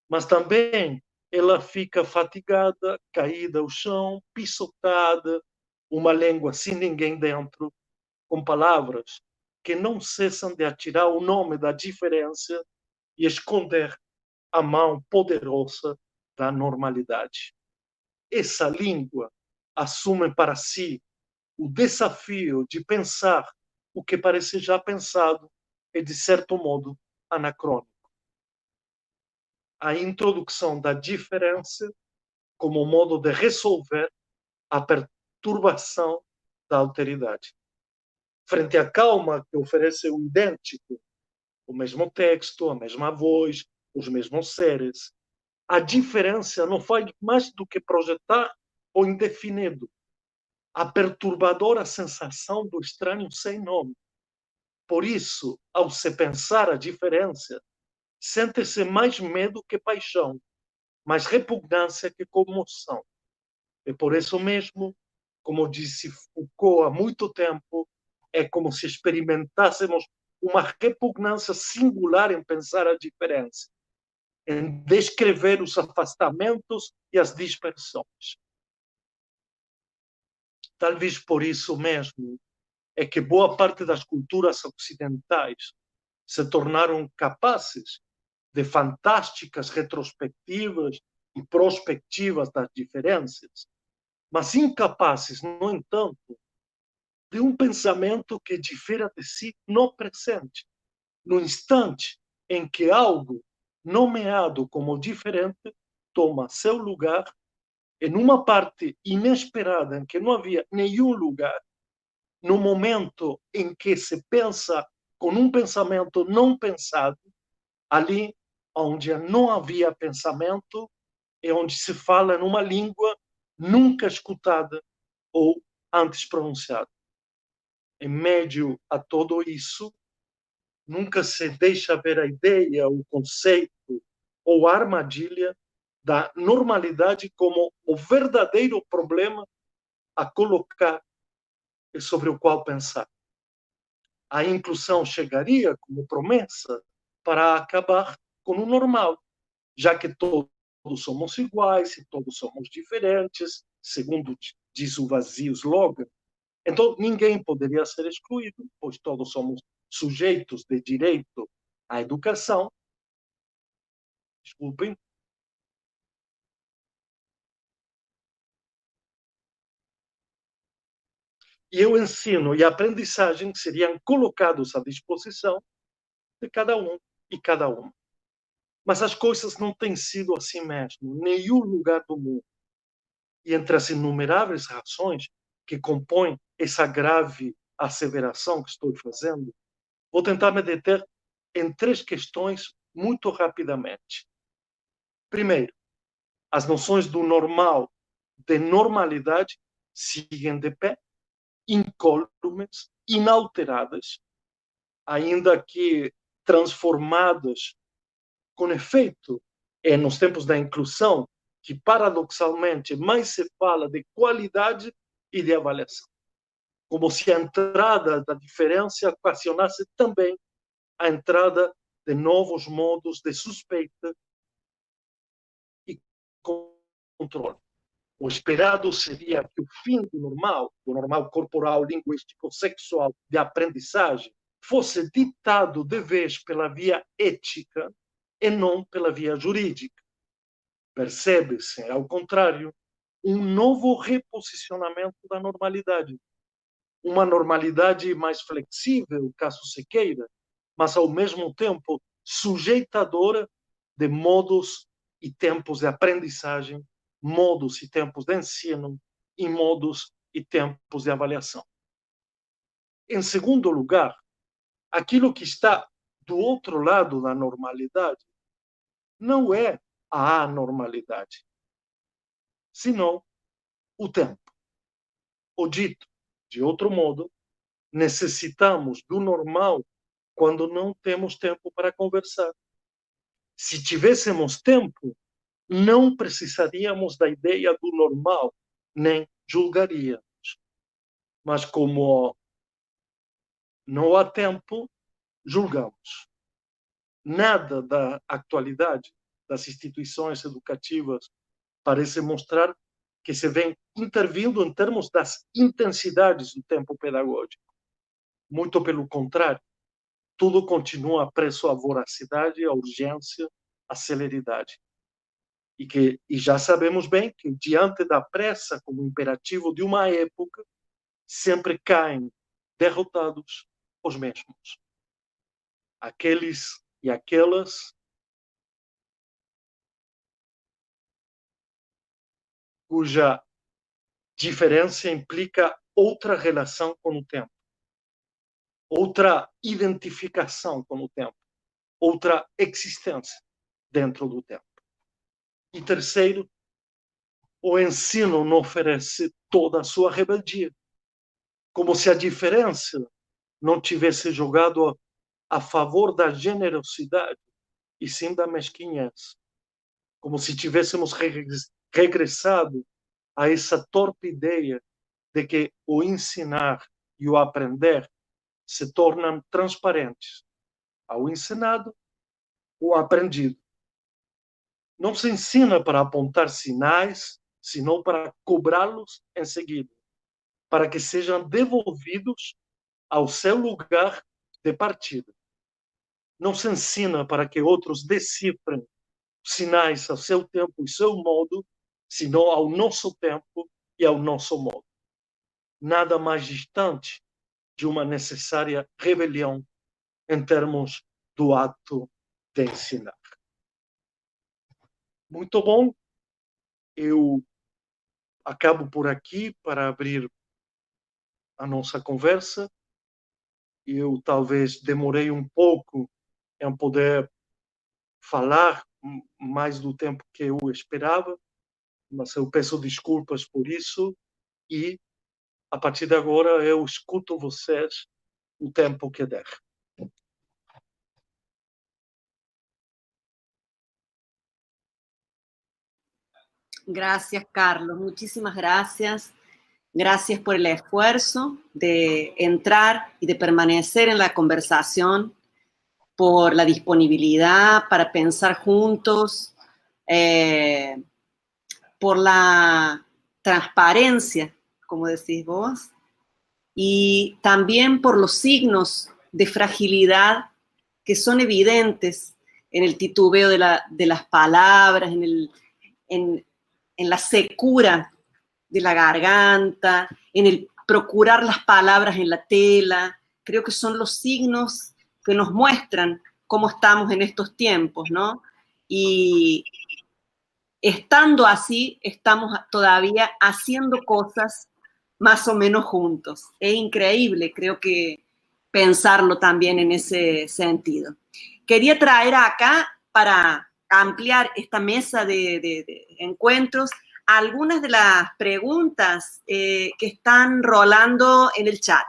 Mas também ela fica fatigada, caída ao chão, pisotada, uma língua sem ninguém dentro, com palavras que não cessam de atirar o nome da diferença e esconder a mão poderosa da normalidade. Essa língua assume para si o desafio de pensar o que parece já pensado e, de certo modo, anacrônico. A introdução da diferença como modo de resolver a perturbação da alteridade. Frente à calma que oferece o idêntico, o mesmo texto, a mesma voz, os mesmos seres, a diferença não faz mais do que projetar o indefinido, a perturbadora sensação do estranho sem nome. Por isso, ao se pensar a diferença, sente-se mais medo que paixão, mais repugnância que comoção. E por isso mesmo, como disse Foucault há muito tempo, é como se experimentássemos uma repugnância singular em pensar a diferença, em descrever os afastamentos e as dispersões. Talvez por isso mesmo é que boa parte das culturas ocidentais se tornaram capazes de fantásticas retrospectivas e prospectivas das diferenças, mas incapazes, no entanto, de um pensamento que difera de si no presente, no instante em que algo nomeado como diferente toma seu lugar em uma parte inesperada em que não havia nenhum lugar, no momento em que se pensa com um pensamento não pensado, ali onde não havia pensamento e onde se fala numa língua nunca escutada ou antes pronunciada. Em meio a tudo isso, nunca se deixa ver a ideia, o conceito ou a armadilha da normalidade como o verdadeiro problema a colocar e sobre o qual pensar. A inclusão chegaria como promessa para acabar com o normal, já que todos somos iguais e todos somos diferentes, segundo diz o vazio slogan. Então, ninguém poderia ser excluído, pois todos somos sujeitos de direito à educação. Desculpem. E o ensino e a aprendizagem seriam colocados à disposição de cada um e cada uma. Mas as coisas não têm sido assim mesmo, em nenhum lugar do mundo. E entre as inumeráveis razões que compõem essa grave asseveração que estou fazendo, vou tentar me deter em 3 questões muito rapidamente. Primeiro, as noções do normal, de normalidade, seguem de pé, incólumes, inalteradas, ainda que transformadas com efeito nos tempos da inclusão, que paradoxalmente mais se fala de qualidade e de avaliação. Como se a entrada da diferença ocasionasse também a entrada de novos modos de suspeita e controle. O esperado seria que o fim do normal corporal, linguístico, sexual, de aprendizagem, fosse ditado de vez pela via ética e não pela via jurídica. Percebe-se, ao contrário, um novo reposicionamento da normalidade. Uma normalidade mais flexível, caso se queira, mas ao mesmo tempo sujeitadora de modos e tempos de aprendizagem, modos e tempos de ensino e modos e tempos de avaliação. Em segundo lugar, aquilo que está do outro lado da normalidade não é a anormalidade, senão o tempo. O dito, de outro modo, necessitamos do normal quando não temos tempo para conversar. Se tivéssemos tempo, não precisaríamos da ideia do normal, nem julgaríamos. Mas como não há tempo, julgamos. Nada da atualidade das instituições educativas parece mostrar que se vem intervindo em termos das intensidades do tempo pedagógico. Muito pelo contrário, tudo continua preso à voracidade, à urgência, à celeridade. E já sabemos bem que, diante da pressa como imperativo de uma época, sempre caem derrotados os mesmos. Aqueles e aquelas cuja diferença implica outra relação com o tempo, outra identificação com o tempo, outra existência dentro do tempo. E terceiro, o ensino não oferece toda a sua rebeldia, como se a diferença não tivesse jogado a favor da generosidade e sim da mesquinhez, como se tivéssemos regressado a essa torpe ideia de que o ensinar e o aprender se tornam transparentes ao ensinado ou aprendido. Não se ensina para apontar sinais, senão para cobrá-los em seguida, para que sejam devolvidos ao seu lugar de partida. Não se ensina para que outros decifrem sinais ao seu tempo e seu modo, senão ao nosso tempo e ao nosso modo. Nada mais distante de uma necessária rebelião em termos do ato de ensinar. Muito bom. Eu acabo por aqui para abrir a nossa conversa. Eu talvez demorei um pouco em poder falar mais do tempo que eu esperava, mas eu peço desculpas por isso e, a partir de agora, eu escuto vocês o tempo que der.
Gracias, Carlos. Muchísimas gracias. Gracias por el esfuerzo de entrar y de permanecer en la conversación, por la disponibilidad para pensar juntos, por la transparencia, como decís vos, y también por los signos de fragilidad que son evidentes en el titubeo de las palabras, en la secura de la garganta, en el procurar las palabras en la tela. Creo que son los signos que nos muestran cómo estamos en estos tiempos, ¿no? Y estando así, estamos todavía haciendo cosas más o menos juntos. Es increíble, creo que pensarlo también en ese sentido. Quería traer acá, para ampliar esta mesa de encuentros, algunas de las preguntas que están rolando en el chat.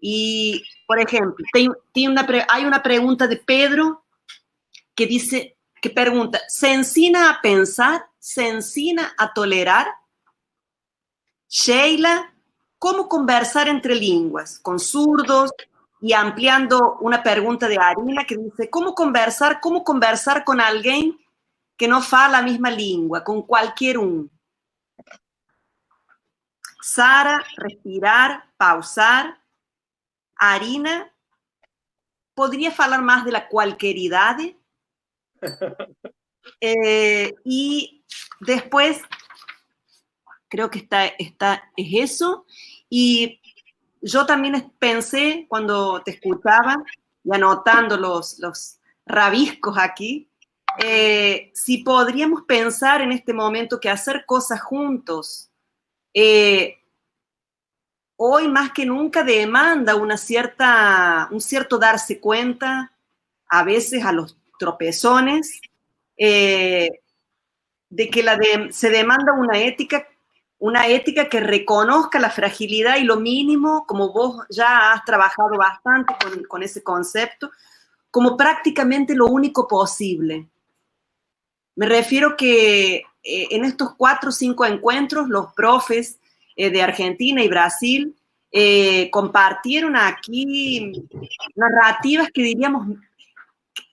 Y, por ejemplo, hay una pregunta de Pedro que dice, que pregunta, ¿se ensina a pensar? ¿Se ensina a tolerar? Sheila, ¿cómo conversar entre lenguas, con zurdos? Y ampliando una pregunta de Arina que dice, ¿cómo conversar con alguien que no fala la misma lengua, con cualquier un? Sara, respirar, pausar. Arina, ¿podría hablar más de la cualquieridad? Y después, creo que es eso. Y yo también pensé, cuando te escuchaba y anotando los rabiscos aquí, si podríamos pensar en este momento que hacer cosas juntos, hoy más que nunca demanda un cierto darse cuenta, a veces a los tropezones, de que se demanda una ética que reconozca la fragilidad y lo mínimo, como vos ya has trabajado bastante con ese concepto, como prácticamente lo único posible. Me refiero que en estos 4 o 5 encuentros, los profes de Argentina y Brasil compartieron aquí narrativas que diríamos,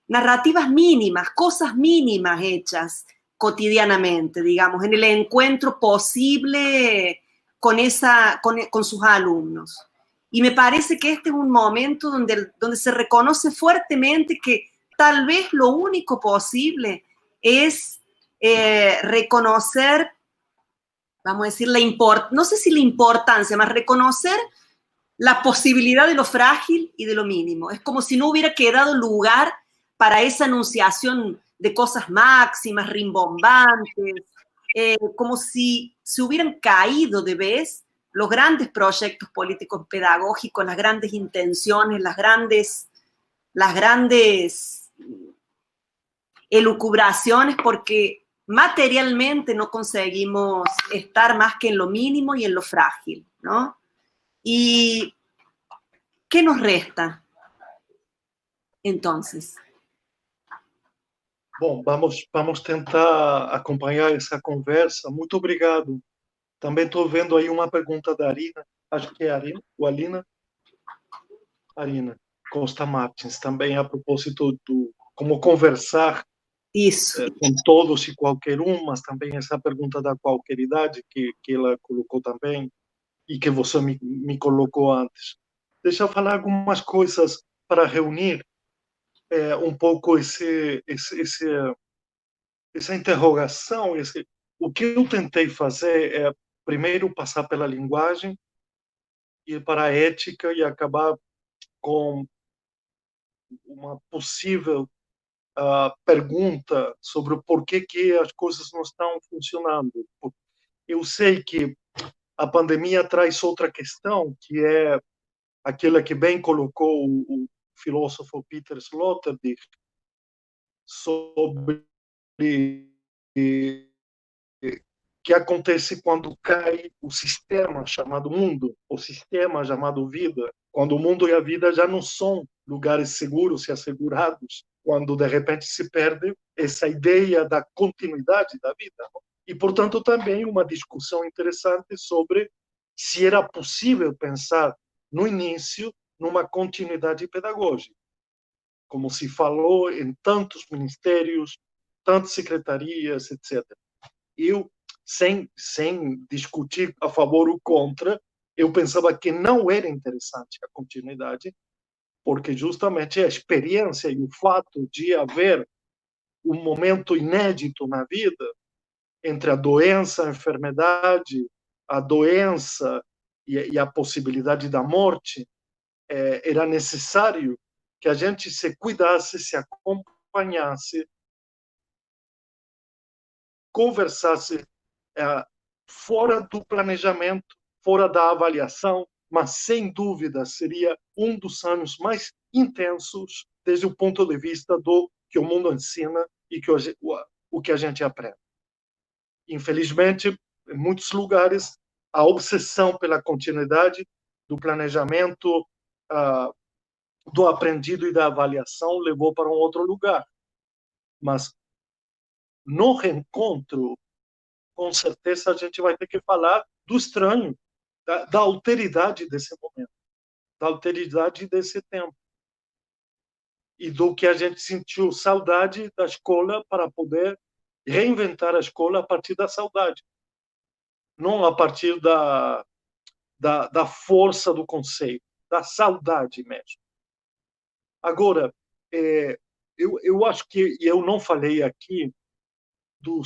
narrativas mínimas, cosas mínimas hechas cotidianamente, digamos, en el encuentro posible con sus alumnos. Y me parece que este es un momento donde se reconoce fuertemente que tal vez lo único posible es reconocer, vamos a decir, no sé si la importancia, más reconocer la posibilidad de lo frágil y de lo mínimo. Es como si no hubiera quedado lugar para esa anunciación de cosas máximas, rimbombantes, como si se hubieran caído de vez los grandes proyectos políticos pedagógicos, las grandes intenciones, las grandes elucubraciones, porque materialmente no conseguimos estar más que en lo mínimo y en lo frágil, ¿no? ¿Y qué nos resta, entonces?
Bom, vamos tentar acompanhar essa conversa. Muito obrigado. Também estou vendo aí uma pergunta da Arina, acho que é a Arina, ou Alina? Arina Costa Martins, também a propósito do como conversar com todos e qualquer um, mas também essa pergunta da qualqueridade que ela colocou também e que você me colocou antes. Deixa eu falar algumas coisas para reunir um pouco essa interrogação. O que eu tentei fazer é, primeiro, passar pela linguagem, ir para a ética e acabar com uma possível pergunta sobre o porquê que as coisas não estão funcionando. Eu sei que a pandemia traz outra questão, que é aquela que bem colocou o filósofo Peter Sloterdijk sobre que acontece quando cai o sistema chamado mundo, o sistema chamado vida, quando o mundo e a vida já não são lugares seguros e assegurados, quando de repente se perde essa ideia da continuidade da vida. E, portanto, também uma discussão interessante sobre se era possível pensar no início numa continuidade pedagógica, como se falou em tantos ministérios, tantas secretarias, etc. Eu, sem discutir a favor ou contra, eu pensava que não era interessante a continuidade, porque justamente a experiência e o fato de haver um momento inédito na vida entre a doença, a enfermidade, a doença e a possibilidade da morte, era necessário que a gente se cuidasse, se acompanhasse, conversasse fora do planejamento, fora da avaliação, mas sem dúvida seria um dos anos mais intensos desde o ponto de vista do que o mundo ensina e que o que a gente aprende. Infelizmente, em muitos lugares, a obsessão pela continuidade do planejamento, do aprendido e da avaliação levou para um outro lugar. Mas no reencontro, com certeza, a gente vai ter que falar do estranho, da alteridade desse momento, da alteridade desse tempo. E do que a gente sentiu saudade da escola para poder reinventar a escola a partir da saudade. Não a partir da força do conceito, da saudade mesmo. Agora, eu acho que eu não falei aqui do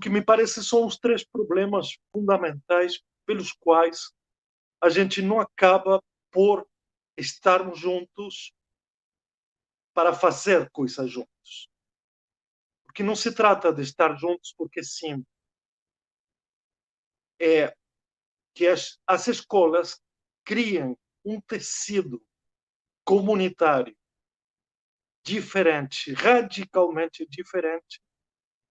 que me parece são os 3 problemas fundamentais pelos quais a gente não acaba por estarmos juntos para fazer coisas juntos. Porque não se trata de estar juntos porque sim. É que as escolas criem um tecido comunitário diferente, radicalmente diferente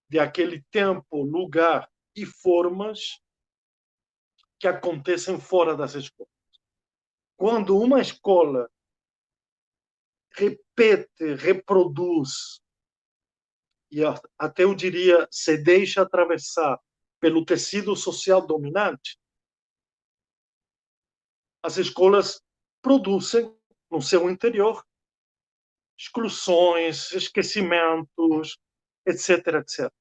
de aquele tempo, lugar e formas que acontecem fora das escolas. Quando uma escola repete, reproduz, e até eu diria, se deixa atravessar pelo tecido social dominante, as escolas produzem no seu interior exclusões, esquecimentos, etc, etc.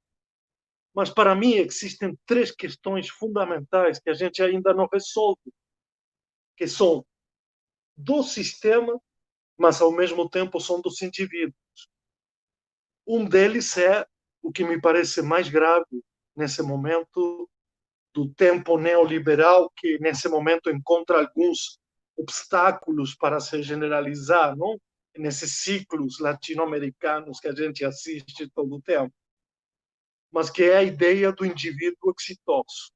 Mas, para mim, existem 3 questões fundamentais que a gente ainda não resolve, que são do sistema, mas, ao mesmo tempo, são dos indivíduos. Um deles é o que me parece mais grave nesse momento do tempo neoliberal, que, nesse momento, encontra alguns obstáculos para se generalizar, não? Nesses ciclos latino-americanos que a gente assiste todo o tempo, mas que é a ideia do indivíduo exitoso,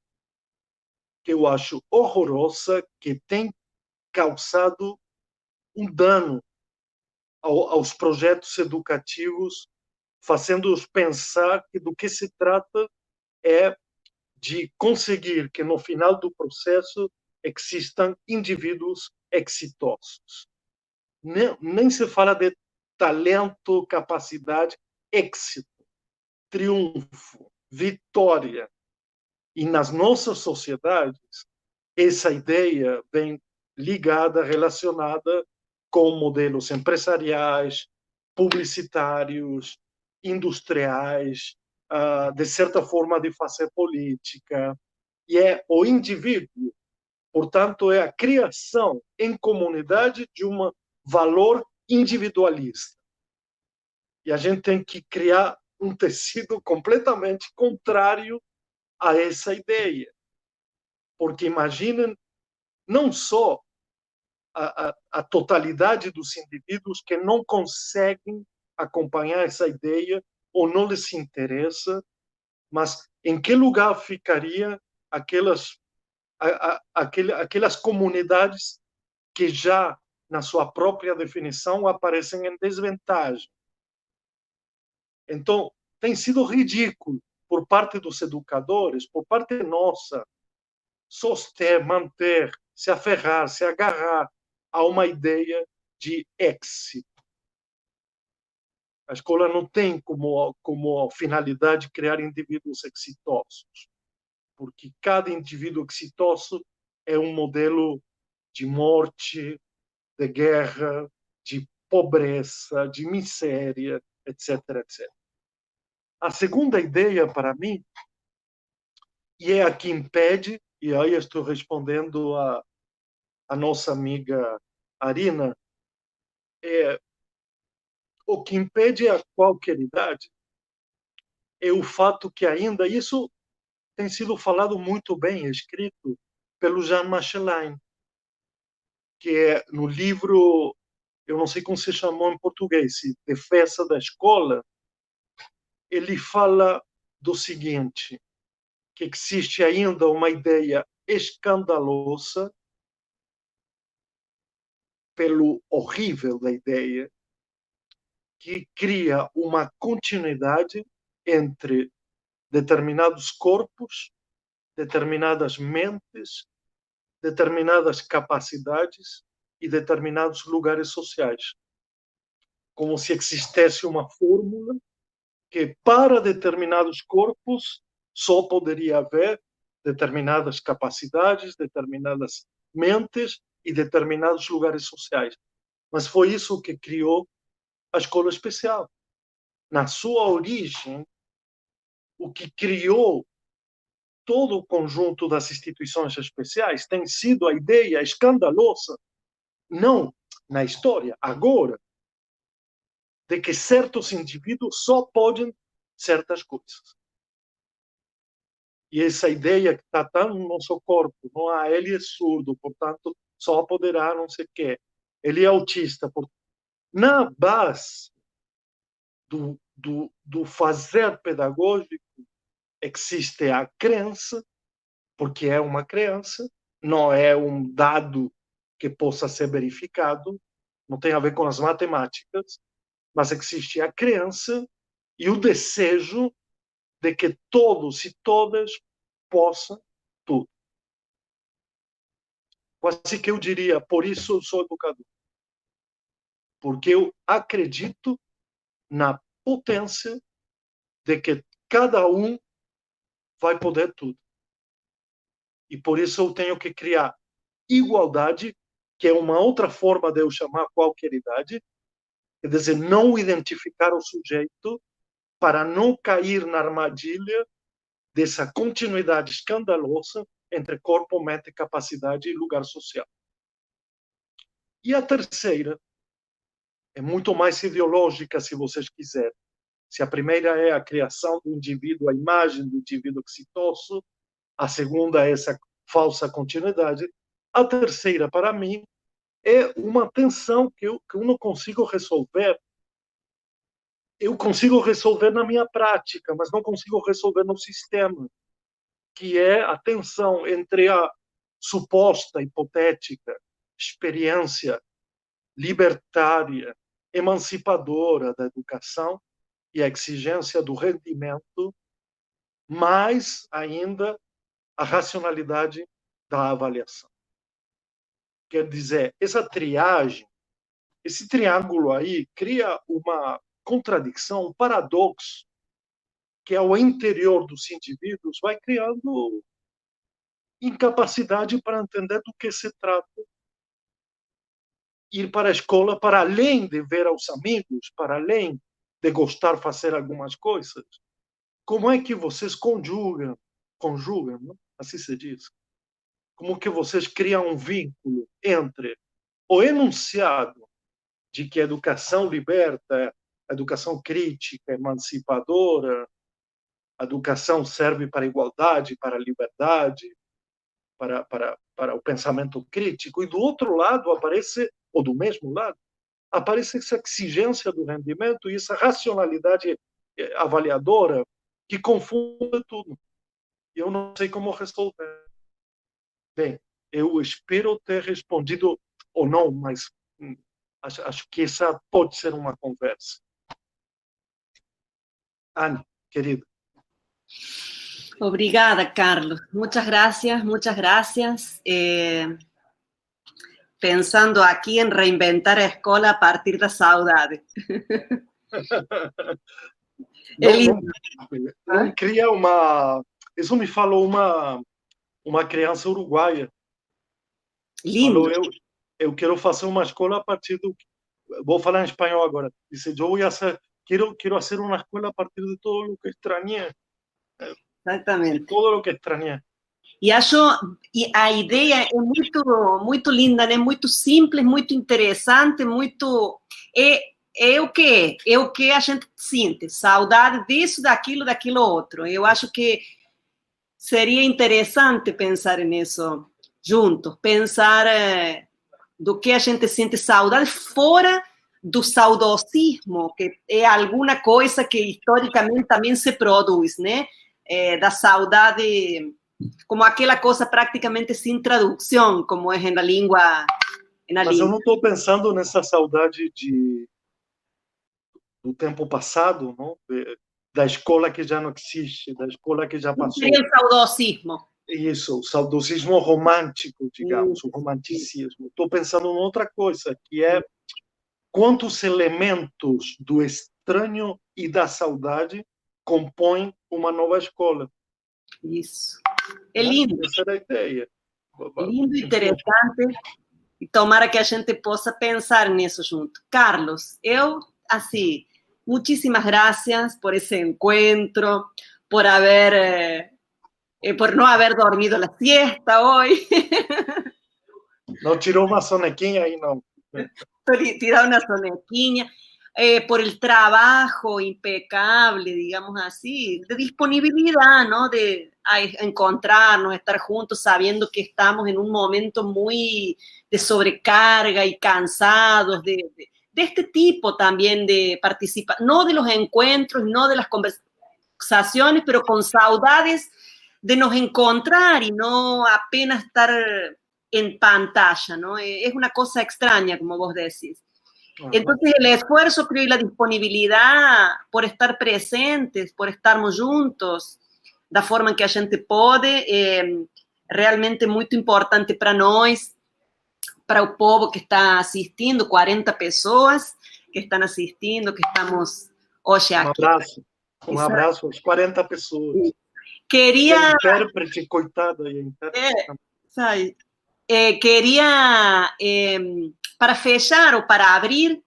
que eu acho horrorosa, que tem causado um dano aos projetos educativos, fazendo-os pensar que do que se trata é de conseguir que, no final do processo, existam indivíduos exitosos. Nem se fala de talento, capacidade, êxito, triunfo, vitória. E nas nossas sociedades, essa ideia vem ligada, relacionada com modelos empresariais, publicitários, industriais, de certa forma de fazer política. E é o indivíduo, portanto, é a criação em comunidade de um valor individualista. E a gente tem que criar um tecido completamente contrário a essa ideia. Porque imaginem não só a totalidade dos indivíduos que não conseguem acompanhar essa ideia ou não lhes interessa, mas em que lugar ficaria aquelas comunidades que já, na sua própria definição, aparecem em desvantagem. Então, tem sido ridículo por parte dos educadores, por parte nossa, soster, manter, se aferrar, se agarrar a uma ideia de êxito. A escola não tem como finalidade criar indivíduos exitosos, porque cada indivíduo exitoso é um modelo de morte, de guerra, de pobreza, de miséria, etc, etc. A segunda ideia, para mim, e é a que impede, e aí estou respondendo a nossa amiga Arina, o que impede a qualquer idade é o fato que ainda, isso tem sido falado muito bem, escrito pelo Jean Machelin, que é no livro, eu não sei como se chamou em português, Defesa da Escola, ele fala do seguinte, que existe ainda uma ideia escandalosa pelo horrível da ideia que cria uma continuidade entre determinados corpos, determinadas mentes, determinadas capacidades e determinados lugares sociais. Como se existisse uma fórmula que para determinados corpos só poderia haver determinadas capacidades, determinadas mentes e determinados lugares sociais. Mas foi isso que criou a escola especial. Na sua origem, o que criou todo o conjunto das instituições especiais tem sido a ideia escandalosa, não na história, agora, de que certos indivíduos só podem certas coisas. E essa ideia que está tão no nosso corpo, não? Ah, ele é surdo, portanto, só poderá não sei o quê. Ele é autista. Na base do fazer pedagógico existe a crença, porque é uma crença, não é um dado que possa ser verificado, não tem a ver com as matemáticas, mas existe a crença e o desejo de que todos e todas possam tudo. Quase que eu diria, por isso eu sou educador. Porque eu acredito na potência de que cada um vai poder tudo. E por isso eu tenho que criar igualdade, que é uma outra forma de eu chamar qualquer idade, quer dizer, não identificar o sujeito para não cair na armadilha dessa continuidade escandalosa entre corpo, mente, capacidade e lugar social. E a terceira é muito mais ideológica, se vocês quiserem. Se a primeira é a criação do indivíduo, a imagem do indivíduo exitoso, a segunda é essa falsa continuidade, a terceira, para mim, é uma tensão que eu não consigo resolver. Eu consigo resolver na minha prática, mas não consigo resolver no sistema, que é a tensão entre a suposta, hipotética, experiência libertária, emancipadora da educação e a exigência do rendimento, mais ainda a racionalidade da avaliação. Quer dizer, essa triagem, esse triângulo aí cria uma contradição, um paradoxo, que ao interior dos indivíduos vai criando incapacidade para entender do que se trata. Ir para a escola para além de ver aos amigos, para além de gostar de fazer algumas coisas. Como é que vocês conjugam, não? Assim se diz, como que vocês criam um vínculo entre o enunciado de que a educação liberta, a educação crítica, emancipadora, a educação serve para a igualdade, para a liberdade, para o pensamento crítico, e do outro lado aparece, ou do mesmo lado, aparece essa exigência do rendimento e essa racionalidade avaliadora que confunde tudo. E eu não sei como resolver. Bem, eu espero ter respondido, ou não, mas acho que essa pode ser uma conversa. Anne, querida.
Obrigada, Carlos. Muchas gracias, muchas gracias. Pensando aqui em reinventar a escola a partir da saudade.
Não cria uma... Isso me falou uma criança uruguaia.
Lindo.
Falou, eu quero fazer uma escola a partir do... Vou falar em espanhol agora. Disse, eu vou fazer... Quero fazer uma escola a partir de todo o que estranhei.
Exatamente.
De todo o que estranhei.
E acho e a ideia é muito linda, né? Muito simples, muito interessante, muito é o que a gente sente, saudade disso, daquilo outro. Eu acho que seria interessante pensar nisso juntos, pensar do que a gente sente saudade fora do saudosismo, que é alguma coisa que historicamente também se produz, né? Da saudade como aquela coisa praticamente sem tradução, como é na língua.
Mas eu não estou pensando nessa saudade do tempo passado, não? Da escola que já não existe, da escola que já passou.
Seria o saudosismo.
Isso, o saudosismo romântico, digamos, o romanticismo. Estou pensando em outra coisa, que é quantos elementos do estranho e da saudade compõem uma nova escola.
Isso. É lindo.
Essa era a ideia.
Lindo, interessante. E tomara que a gente possa pensar nisso junto. Carlos, eu, assim, muchísimas gracias por ese encuentro, por por no haber dormido la siesta hoy.
Não tirou uma sonequinha aí, não.
Tirar una sonequinha. Por el trabajo impecable, digamos así, de disponibilidad, ¿no? De encontrarnos, estar juntos, sabiendo que estamos en un momento muy de sobrecarga y cansados de este tipo también de participar, no de los encuentros, no de las conversaciones, pero con saudades de nos encontrar y no apenas estar en pantalla, ¿no? Es una cosa extraña, como vos decís. Entonces, el esfuerzo, creo, y la disponibilidad por estar presentes, por estarmos juntos, da forma que a gente pode, realmente muito importante para nós, para o povo que está assistindo, 40 pessoas que estão assistindo, que estamos hoje aqui.
Um abraço às 40 pessoas.
Queria...
A intérprete, coitada.
Sabe? Queria, para fechar ou para abrir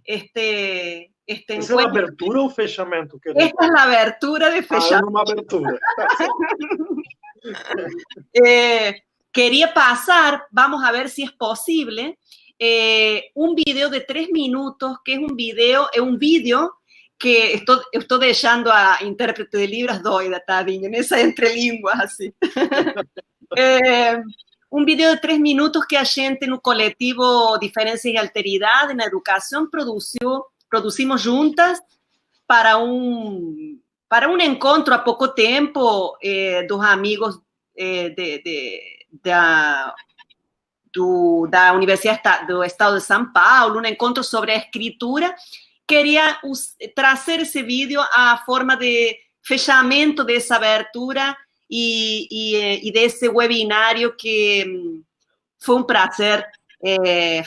este
Essa é a abertura ou fechamento?
Esta é a abertura de fechamento.
É uma abertura.
Queria passar, vamos a ver se é possível, um vídeo de 3 minutos, que é um vídeo que estou deixando a intérprete de Libras doida, tadinha, nessa entrelínguas, assim. Um vídeo de 3 minutos que a gente no coletivo Diferenças e Alteridade na Educação produzimos juntas para um encontro há pouco tempo dos amigos da Universidade do Estado de São Paulo, um encontro sobre a escritura. Queria trazer esse vídeo à forma de fechamento dessa abertura e desse webinário que foi um prazer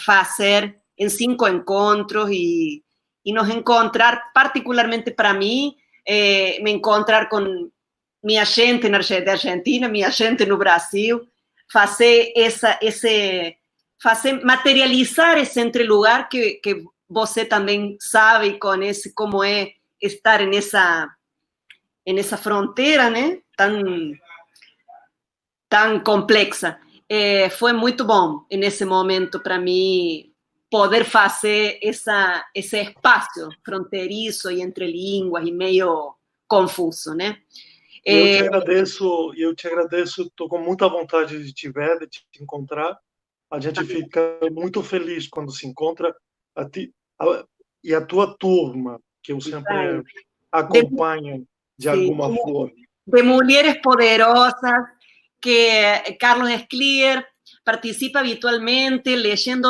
fazer em 5 encontros e nos encontrar, particularmente para mim, me encontrar com minha gente na Argentina, minha gente no Brasil, materializar esse entrelugar que você também sabe e conhece como é estar nessa fronteira, né? Tão complexa. Foi muito bom nesse momento para mim poder fazer esse espaço fronteiriço e entre línguas e meio confuso, né?
Eu te agradeço, estou com muita vontade de te ver, de te encontrar. A gente fica muito feliz quando se encontra, e a tua turma, que eu sempre acompanho de alguma forma.
De mulheres poderosas, que Carlos Esclier participa habitualmente lendo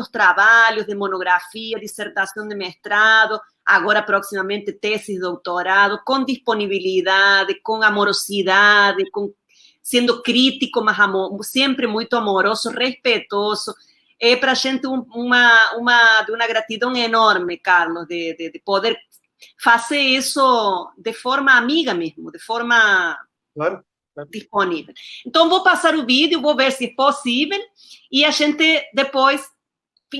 os trabalhos de monografia, dissertação de mestrado, agora proximamente tesis de doutorado, com disponibilidade, com amorosidade, sendo crítico, mas sempre muito amoroso, respeitoso. É para a gente de uma gratidão enorme, Carlos, de poder fazer isso de forma amiga mesmo, de forma disponível. Então, vou passar o vídeo, vou ver se é possível, e a gente depois,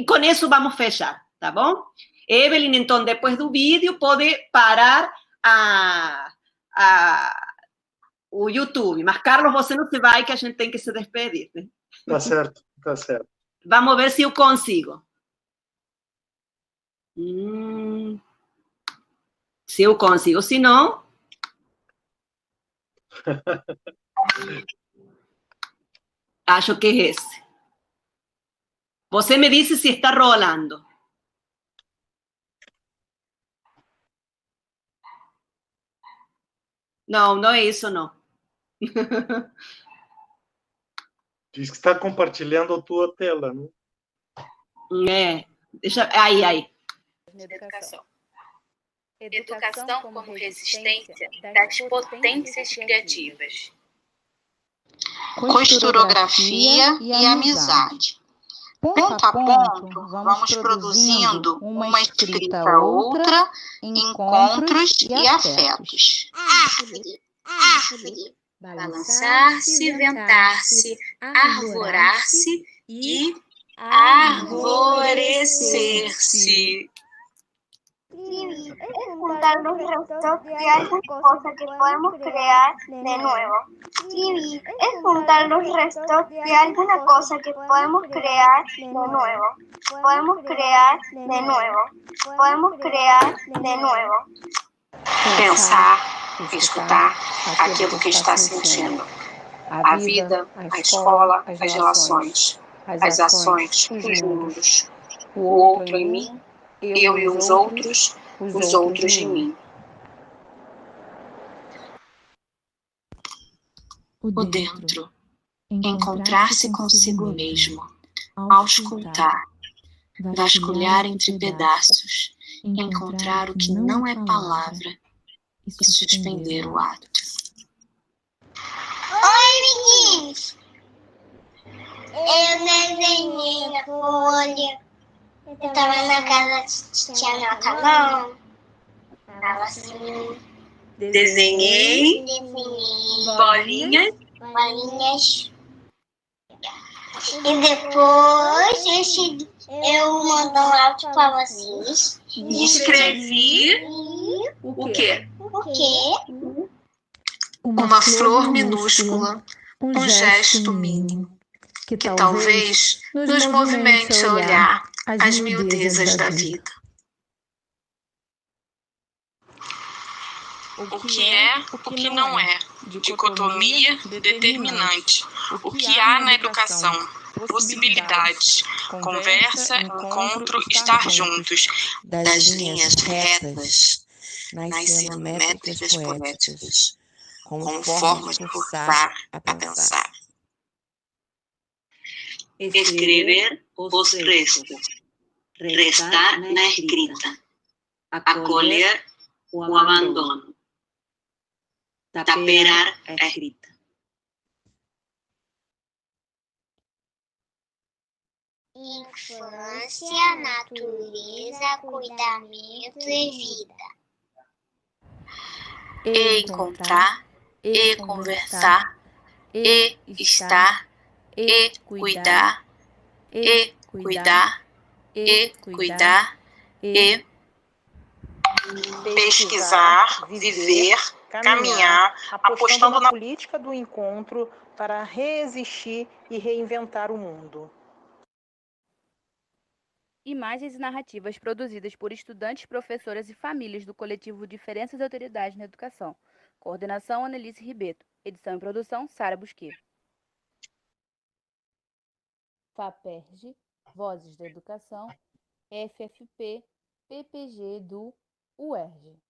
com isso, vamos fechar, tá bom? Evelyn, então, depois do vídeo, pode parar o YouTube. Mas, Carlos, você não se vai, que a gente tem que se despedir, né?
Tá certo, tá certo.
Vamos ver se eu consigo. Se eu consigo, se não... Acho que é esse. Você me diz se está rolando. Não, não é isso, não.
Diz que está compartilhando a tua tela, não?
Aí.
Educação. Educação como resistência das potências criativas.
Costurografia e amizade. Ponto a ponto, vamos produzindo uma escrita outra, encontros e afetos.
Árvore. Balançar-se, ventar-se, arvorar-se e arvorecer-se.
Es juntar los restos de alguna cosa que podemos crear de nuevo. Es juntar los restos de alguna cosa que podemos crear de nuevo. Podemos crear de nuevo. Podemos crear de nuevo.
Pensar, escutar aquilo que está sentindo. A vida, a escola, as relações, as ações, os mundos. O outro em mim, eu e os outros em mim. O dentro, encontrar-se consigo mesmo, auscultar, vasculhar entre pedaços, encontrar o que não é palavra e suspender o ato.
Oi, meninos! Eu desenhei a folha. Eu tava na casa de tia Nota, não. Tava assim.
Desenhei bolinhas.
E depois eu mando um áudio pra vocês.
E escrevi o quê? Uma flor minúscula, um gesto mínimo, que talvez nos movimente a olhar as miudezas da vida. O que é, o que não é, dicotomia determinante. O que há na educação, possibilidades, conversa, encontro, estar juntos, das linhas retas, nascendo métricas poéticas, como formas de forçar a pensar. Escrever os restos, restar na escrita, acolher o abandono, tapear a escrita.
Infância, natureza, cuidamento e vida.
E encontrar, e conversar, e estar, e cuidar, e cuidar, e cuidar, e pesquisar, viver, caminhar, apostando na
política do encontro para reexistir e reinventar o mundo.
Imagens e narrativas produzidas por estudantes, professoras e famílias do coletivo Diferenças e Autoridades na Educação. Coordenação, Annelise Ribeto. Edição e produção, Sara Busquet. FAPERJ, Vozes da Educação, FFP, PPG do UERJ.